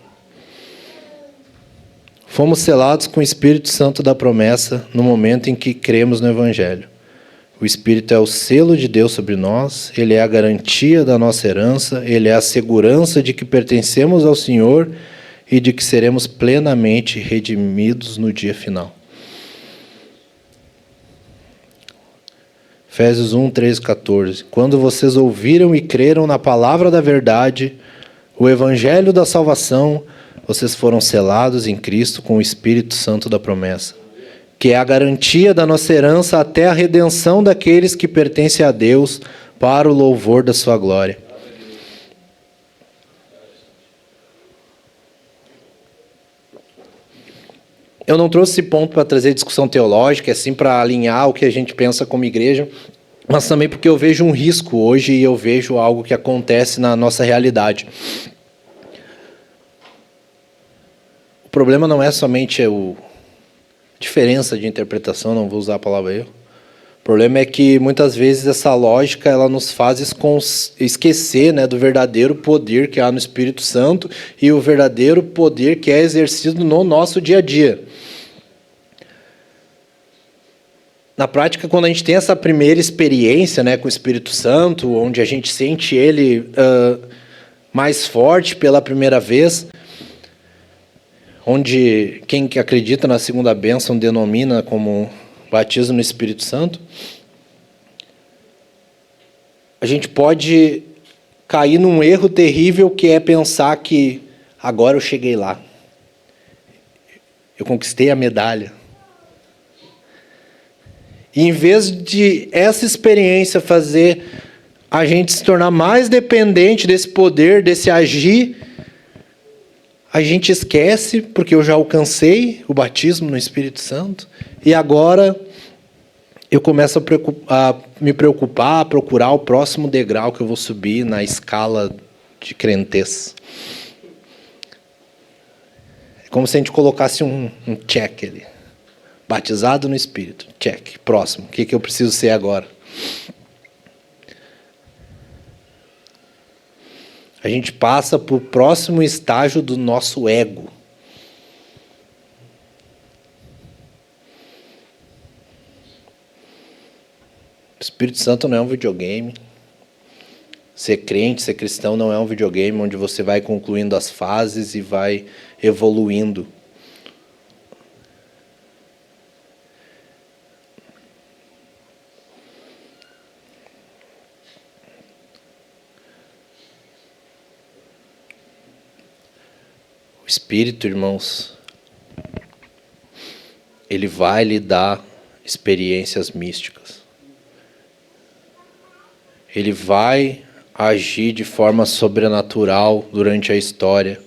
Fomos selados com o Espírito Santo da promessa no momento em que cremos no Evangelho. O Espírito é o selo de Deus sobre nós, ele é a garantia da nossa herança, ele é a segurança de que pertencemos ao Senhor e de que seremos plenamente redimidos no dia final. Efésios 1, 13, 14. Quando vocês ouviram e creram na palavra da verdade, o Evangelho da salvação, vocês foram selados em Cristo com o Espírito Santo da promessa, que é a garantia da nossa herança até a redenção daqueles que pertencem a Deus para o louvor da sua glória. Eu não trouxe esse ponto para trazer discussão teológica, assim para alinhar o que a gente pensa como igreja, mas também porque eu vejo um risco hoje e eu vejo algo que acontece na nossa realidade. O problema não é somente diferença de interpretação, não vou usar a palavra erro. O problema é que muitas vezes essa lógica ela nos faz esquecer, né, do verdadeiro poder que há no Espírito Santo e o verdadeiro poder que é exercido no nosso dia a dia. Na prática, quando a gente tem essa primeira experiência, né, com o Espírito Santo, onde a gente sente ele mais forte pela primeira vez, onde quem que acredita na segunda bênção denomina como batismo no Espírito Santo, a gente pode cair num erro terrível que é pensar que agora eu cheguei lá, eu conquistei a medalha. E em vez de essa experiência fazer a gente se tornar mais dependente desse poder, desse agir, a gente esquece, porque eu já alcancei o batismo no Espírito Santo, e agora eu começo a me preocupar, a procurar o próximo degrau que eu vou subir na escala de crentez. É como se a gente colocasse um check ali. Batizado no Espírito, check. Próximo, o que eu preciso ser agora? A gente passa para o próximo estágio do nosso ego. Espírito Santo não é um videogame. Ser crente, ser cristão não é um videogame onde você vai concluindo as fases e vai evoluindo. O Espírito, irmãos, ele vai lhe dar experiências místicas. Ele vai agir de forma sobrenatural durante a história.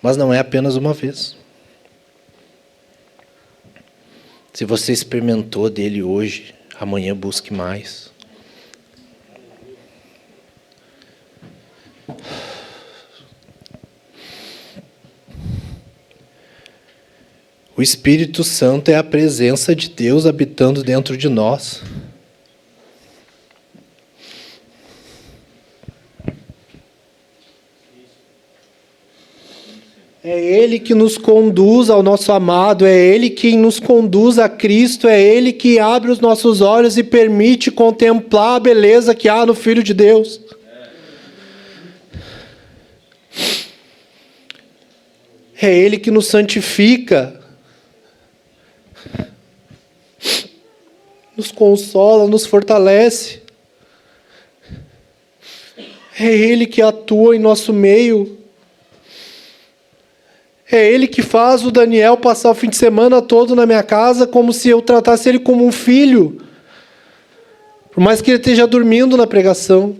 Mas não é apenas uma vez. Se você experimentou dele hoje, amanhã busque mais. O Espírito Santo é a presença de Deus habitando dentro de nós. É Ele que nos conduz ao nosso amado, é Ele que nos conduz a Cristo, é Ele que abre os nossos olhos e permite contemplar a beleza que há no Filho de Deus. É Ele que nos santifica, nos consola, nos fortalece. É Ele que atua em nosso meio. É Ele que faz o Daniel passar o fim de semana todo na minha casa como se eu tratasse ele como um filho. Por mais que ele esteja dormindo na pregação.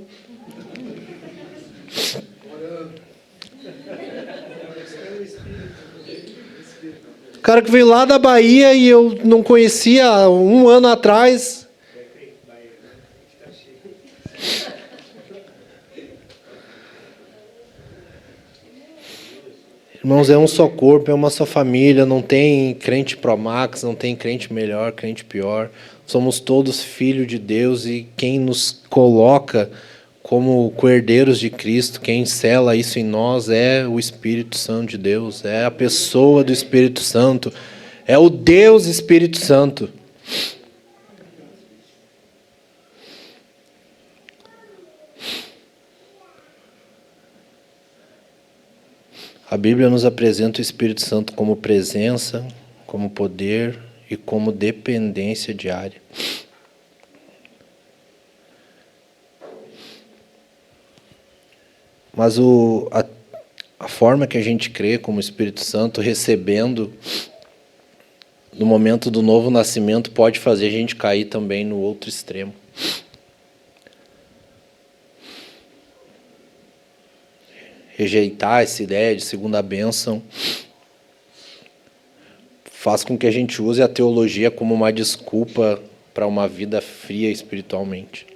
O cara que veio lá da Bahia e eu não conhecia há um ano atrás. Irmãos, é um só corpo, é uma só família, não tem crente pro-max, não tem crente melhor, crente pior. Somos todos filhos de Deus e quem nos coloca como co-herdeiros de Cristo, quem sela isso em nós é o Espírito Santo de Deus, é a pessoa do Espírito Santo, é o Deus Espírito Santo. A Bíblia nos apresenta o Espírito Santo como presença, como poder e como dependência diária. Mas a forma que a gente crê como Espírito Santo recebendo no momento do novo nascimento pode fazer a gente cair também no outro extremo. Rejeitar essa ideia de segunda bênção faz com que a gente use a teologia como uma desculpa para uma vida fria espiritualmente.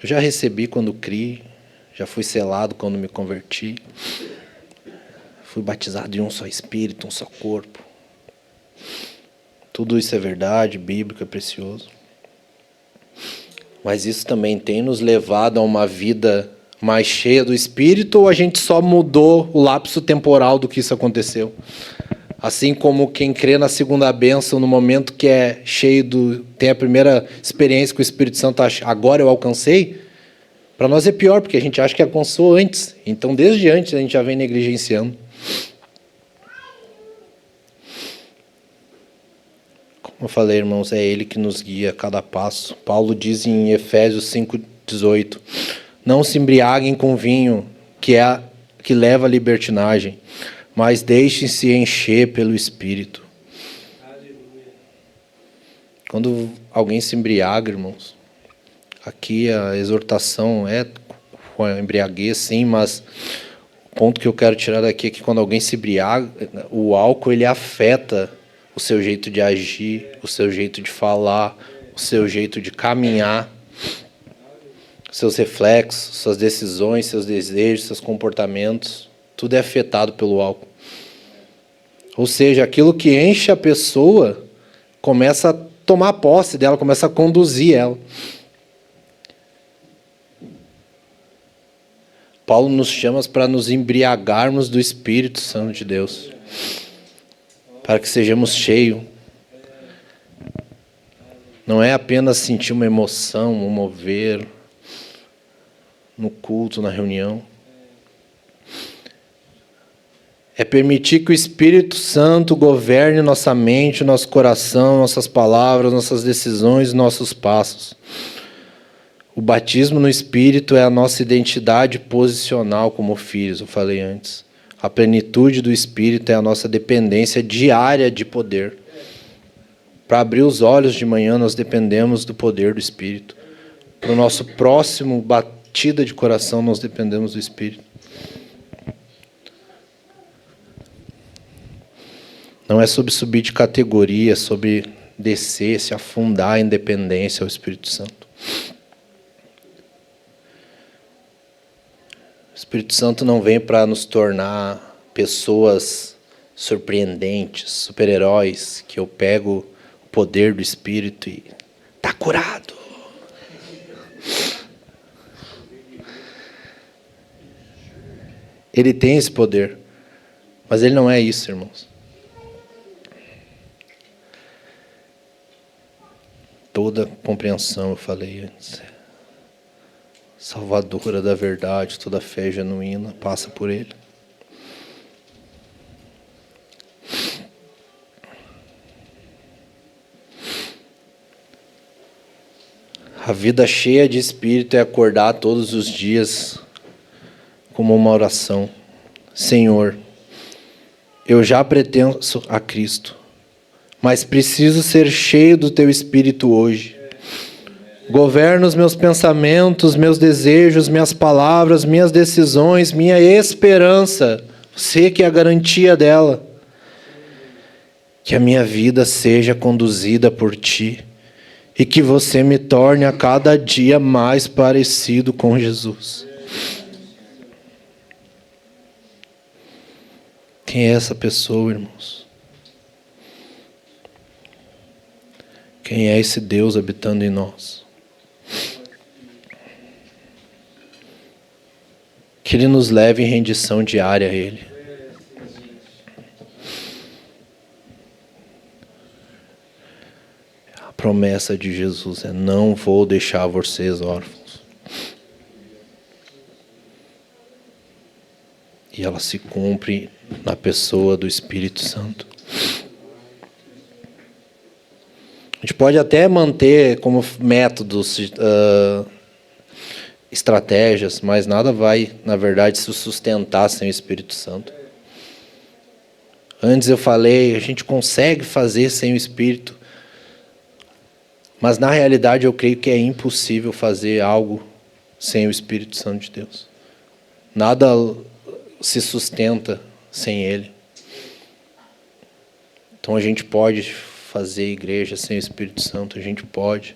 Eu já recebi quando criei, já fui selado quando me converti, fui batizado em um só Espírito, um só corpo. Tudo isso é verdade, bíblico, é precioso. Mas isso também tem nos levado a uma vida mais cheia do Espírito, ou a gente só mudou o lapso temporal do que isso aconteceu? Assim como quem crê na segunda bênção, no momento que é cheio tem a primeira experiência com o Espírito Santo, acha, agora eu alcancei, para nós é pior, porque a gente acha que alcançou antes. Então, desde antes, a gente já vem negligenciando. Como eu falei, irmãos, é Ele que nos guia a cada passo. Paulo diz em Efésios 5,18, não se embriaguem com vinho, que leva à libertinagem, mas deixem-se encher pelo Espírito. Quando alguém se embriaga, irmãos, aqui a exortação é com a embriaguez, sim, mas o ponto que eu quero tirar daqui é que quando alguém se embriaga, o álcool ele afeta o seu jeito de agir, o seu jeito de falar, o seu jeito de caminhar, seus reflexos, suas decisões, seus desejos, seus comportamentos, tudo é afetado pelo álcool. Ou seja, aquilo que enche a pessoa começa a tomar posse dela, começa a conduzir ela. Paulo nos chama para nos embriagarmos do Espírito Santo de Deus. para que sejamos cheios. Não é apenas sentir uma emoção, um mover no culto, na reunião. É permitir que o Espírito Santo governe nossa mente, nosso coração, nossas palavras, nossas decisões, nossos passos. O batismo no Espírito é a nossa identidade posicional como filhos, eu falei antes. A plenitude do Espírito é a nossa dependência diária de poder. Para abrir os olhos de manhã, nós dependemos do poder do Espírito. Para o nosso próximo batida de coração, nós dependemos do Espírito. Não é sobre subir de categoria, é sobre descer, se afundar em dependência ao Espírito Santo. O Espírito Santo não vem para nos tornar pessoas surpreendentes, super-heróis, que eu pego o poder do Espírito e está curado. Ele tem esse poder, mas ele não é isso, irmãos. Toda compreensão, eu falei antes, salvadora da verdade, toda fé genuína passa por ele. A vida cheia de Espírito é acordar todos os dias como uma oração. Senhor, eu já pertenço a Cristo, mas preciso ser cheio do Teu Espírito hoje. Governa os meus pensamentos, meus desejos, minhas palavras, minhas decisões, minha esperança. Você que é a garantia dela. Que a minha vida seja conduzida por Ti e que você me torne a cada dia mais parecido com Jesus. Quem é essa pessoa, irmãos? Quem é esse Deus habitando em nós? Que Ele nos leve em rendição diária a Ele. A promessa de Jesus é: não vou deixar vocês órfãos. E ela se cumpre na pessoa do Espírito Santo. A gente pode até manter como métodos, estratégias, mas nada vai, na verdade, se sustentar sem o Espírito Santo. Antes eu falei, a gente consegue fazer sem o Espírito, mas na realidade eu creio que é impossível fazer algo sem o Espírito Santo de Deus. Nada se sustenta sem Ele. Então a gente pode fazer igreja sem o Espírito Santo, a gente pode,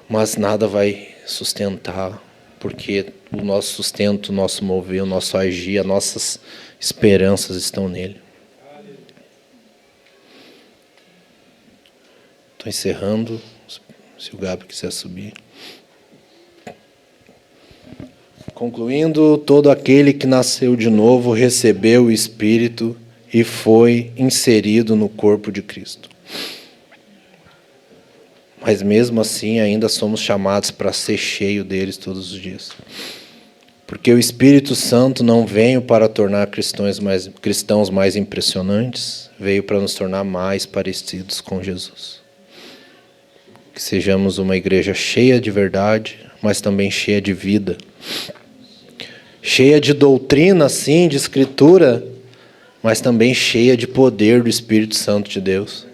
mas nada vai sustentar, porque o nosso sustento, o nosso mover, o nosso agir, as nossas esperanças estão nele. Estou encerrando, se o Gabi quiser subir. Concluindo, todo aquele que nasceu de novo recebeu o Espírito e foi inserido no corpo de Cristo. Mas mesmo assim ainda somos chamados para ser cheio deles todos os dias. Porque o Espírito Santo não veio para tornar cristãos mais impressionantes, veio para nos tornar mais parecidos com Jesus. Que sejamos uma igreja cheia de verdade, mas também cheia de vida. Cheia de doutrina, sim, de escritura, mas também cheia de poder do Espírito Santo de Deus.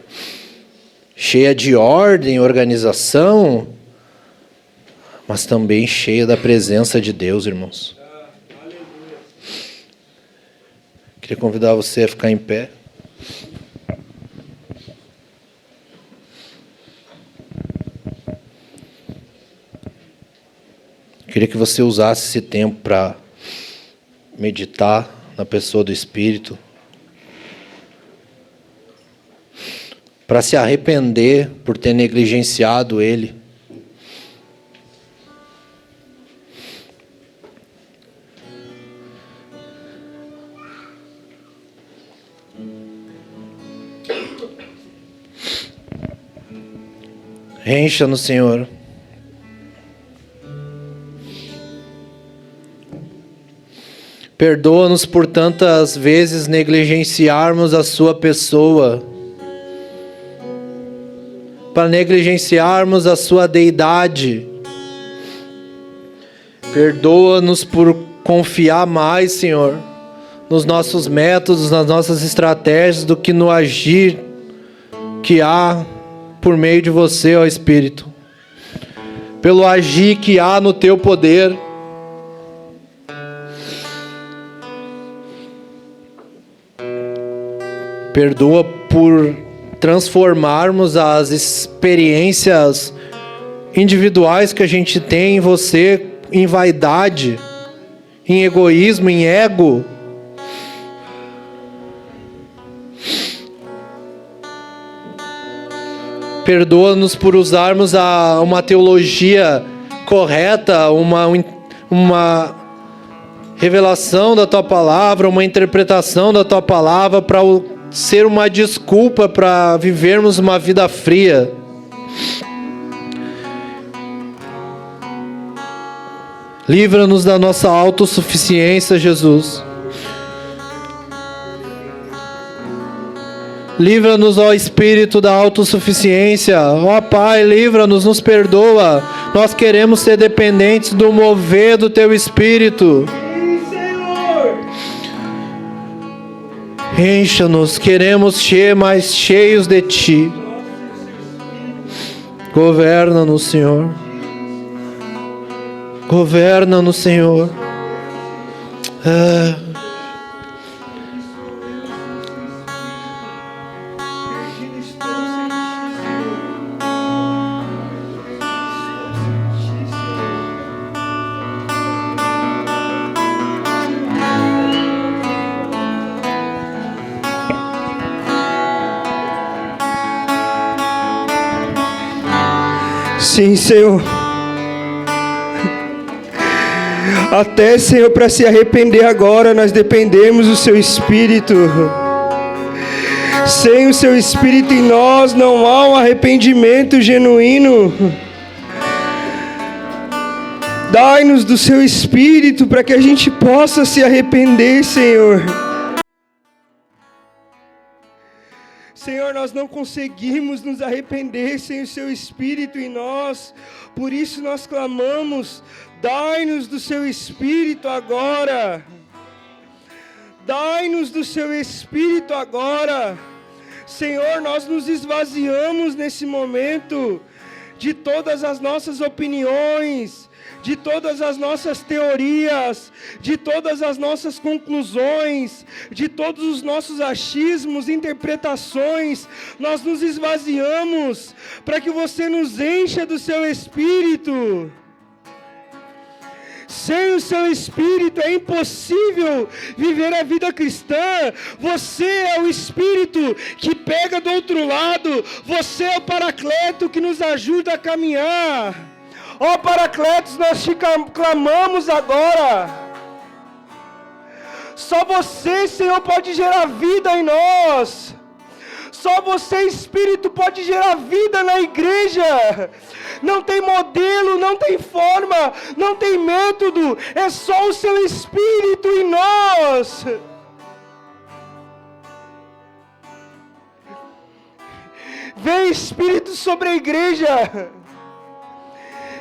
Cheia de ordem, organização, mas também cheia da presença de Deus, irmãos. Queria convidar você a ficar em pé. Queria que você usasse esse tempo para meditar na pessoa do Espírito, para se arrepender por ter negligenciado Ele. Encha-nos, Senhor. Perdoa-nos por tantas vezes negligenciarmos a sua pessoa, para negligenciarmos a sua deidade. Perdoa-nos por confiar mais, Senhor, nos nossos métodos, nas nossas estratégias, do que no agir que há por meio de você, ó Espírito. Pelo agir que há no teu poder. Perdoa por transformarmos as experiências individuais que a gente tem em você em vaidade, em egoísmo, em ego. Perdoa-nos por usarmos uma teologia correta, uma revelação da Tua Palavra, uma interpretação da Tua Palavra para ser uma desculpa para vivermos uma vida fria. Livra-nos da nossa autossuficiência, Jesus. Livra-nos, ó Espírito, da autossuficiência. Ó Pai, livra-nos, nos perdoa. Nós queremos ser dependentes do mover do Teu Espírito. Encha-nos, queremos ser mais cheios de Ti. Governa-nos, Senhor. Governa-nos, Senhor. Sim, Senhor. Até, Senhor, para se arrepender agora, nós dependemos do Seu Espírito. Sem o Seu Espírito em nós, não há um arrependimento genuíno. Dai-nos do Seu Espírito para que a gente possa se arrepender, Senhor. Senhor, nós não conseguimos nos arrepender sem o Seu Espírito em nós. Por isso nós clamamos: dai-nos do Seu Espírito agora. Dai-nos do Seu Espírito agora. Senhor, nós nos esvaziamos nesse momento de todas as nossas opiniões, de todas as nossas teorias, de todas as nossas conclusões, de todos os nossos achismos, interpretações. Nós nos esvaziamos para que você nos encha do Seu Espírito. Sem o Seu Espírito é impossível viver a vida cristã. Você é o Espírito que pega do outro lado. Você é o Paracleto que nos ajuda a caminhar. Ó Paracletos, nós te clamamos agora. Só você, Senhor, pode gerar vida em nós. Só você, Espírito, pode gerar vida na igreja. Não tem modelo, não tem forma, não tem método. É só o Seu Espírito em nós. Vem, Espírito, sobre a igreja.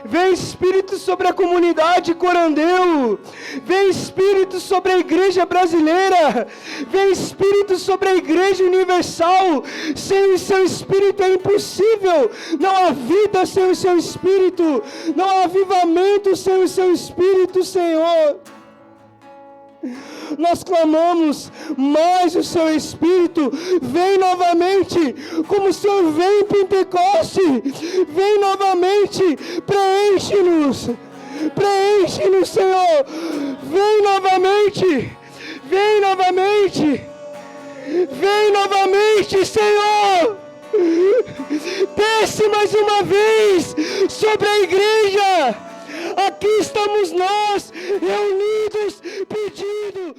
Vem, Espírito, sobre a comunidade Corandeu. Vem, Espírito, sobre a igreja brasileira. Vem, Espírito, sobre a igreja universal. Sem o Seu Espírito é impossível. Não há vida sem o Seu Espírito. Não há avivamento sem o Seu Espírito, Senhor. Nós clamamos mais o Seu Espírito. Vem novamente, como o Senhor veio em Pentecoste. Vem novamente, preenche-nos, Senhor. Vem novamente, vem novamente, Senhor. Desce mais uma vez sobre a igreja. Aqui estamos nós, reunidos, pedindo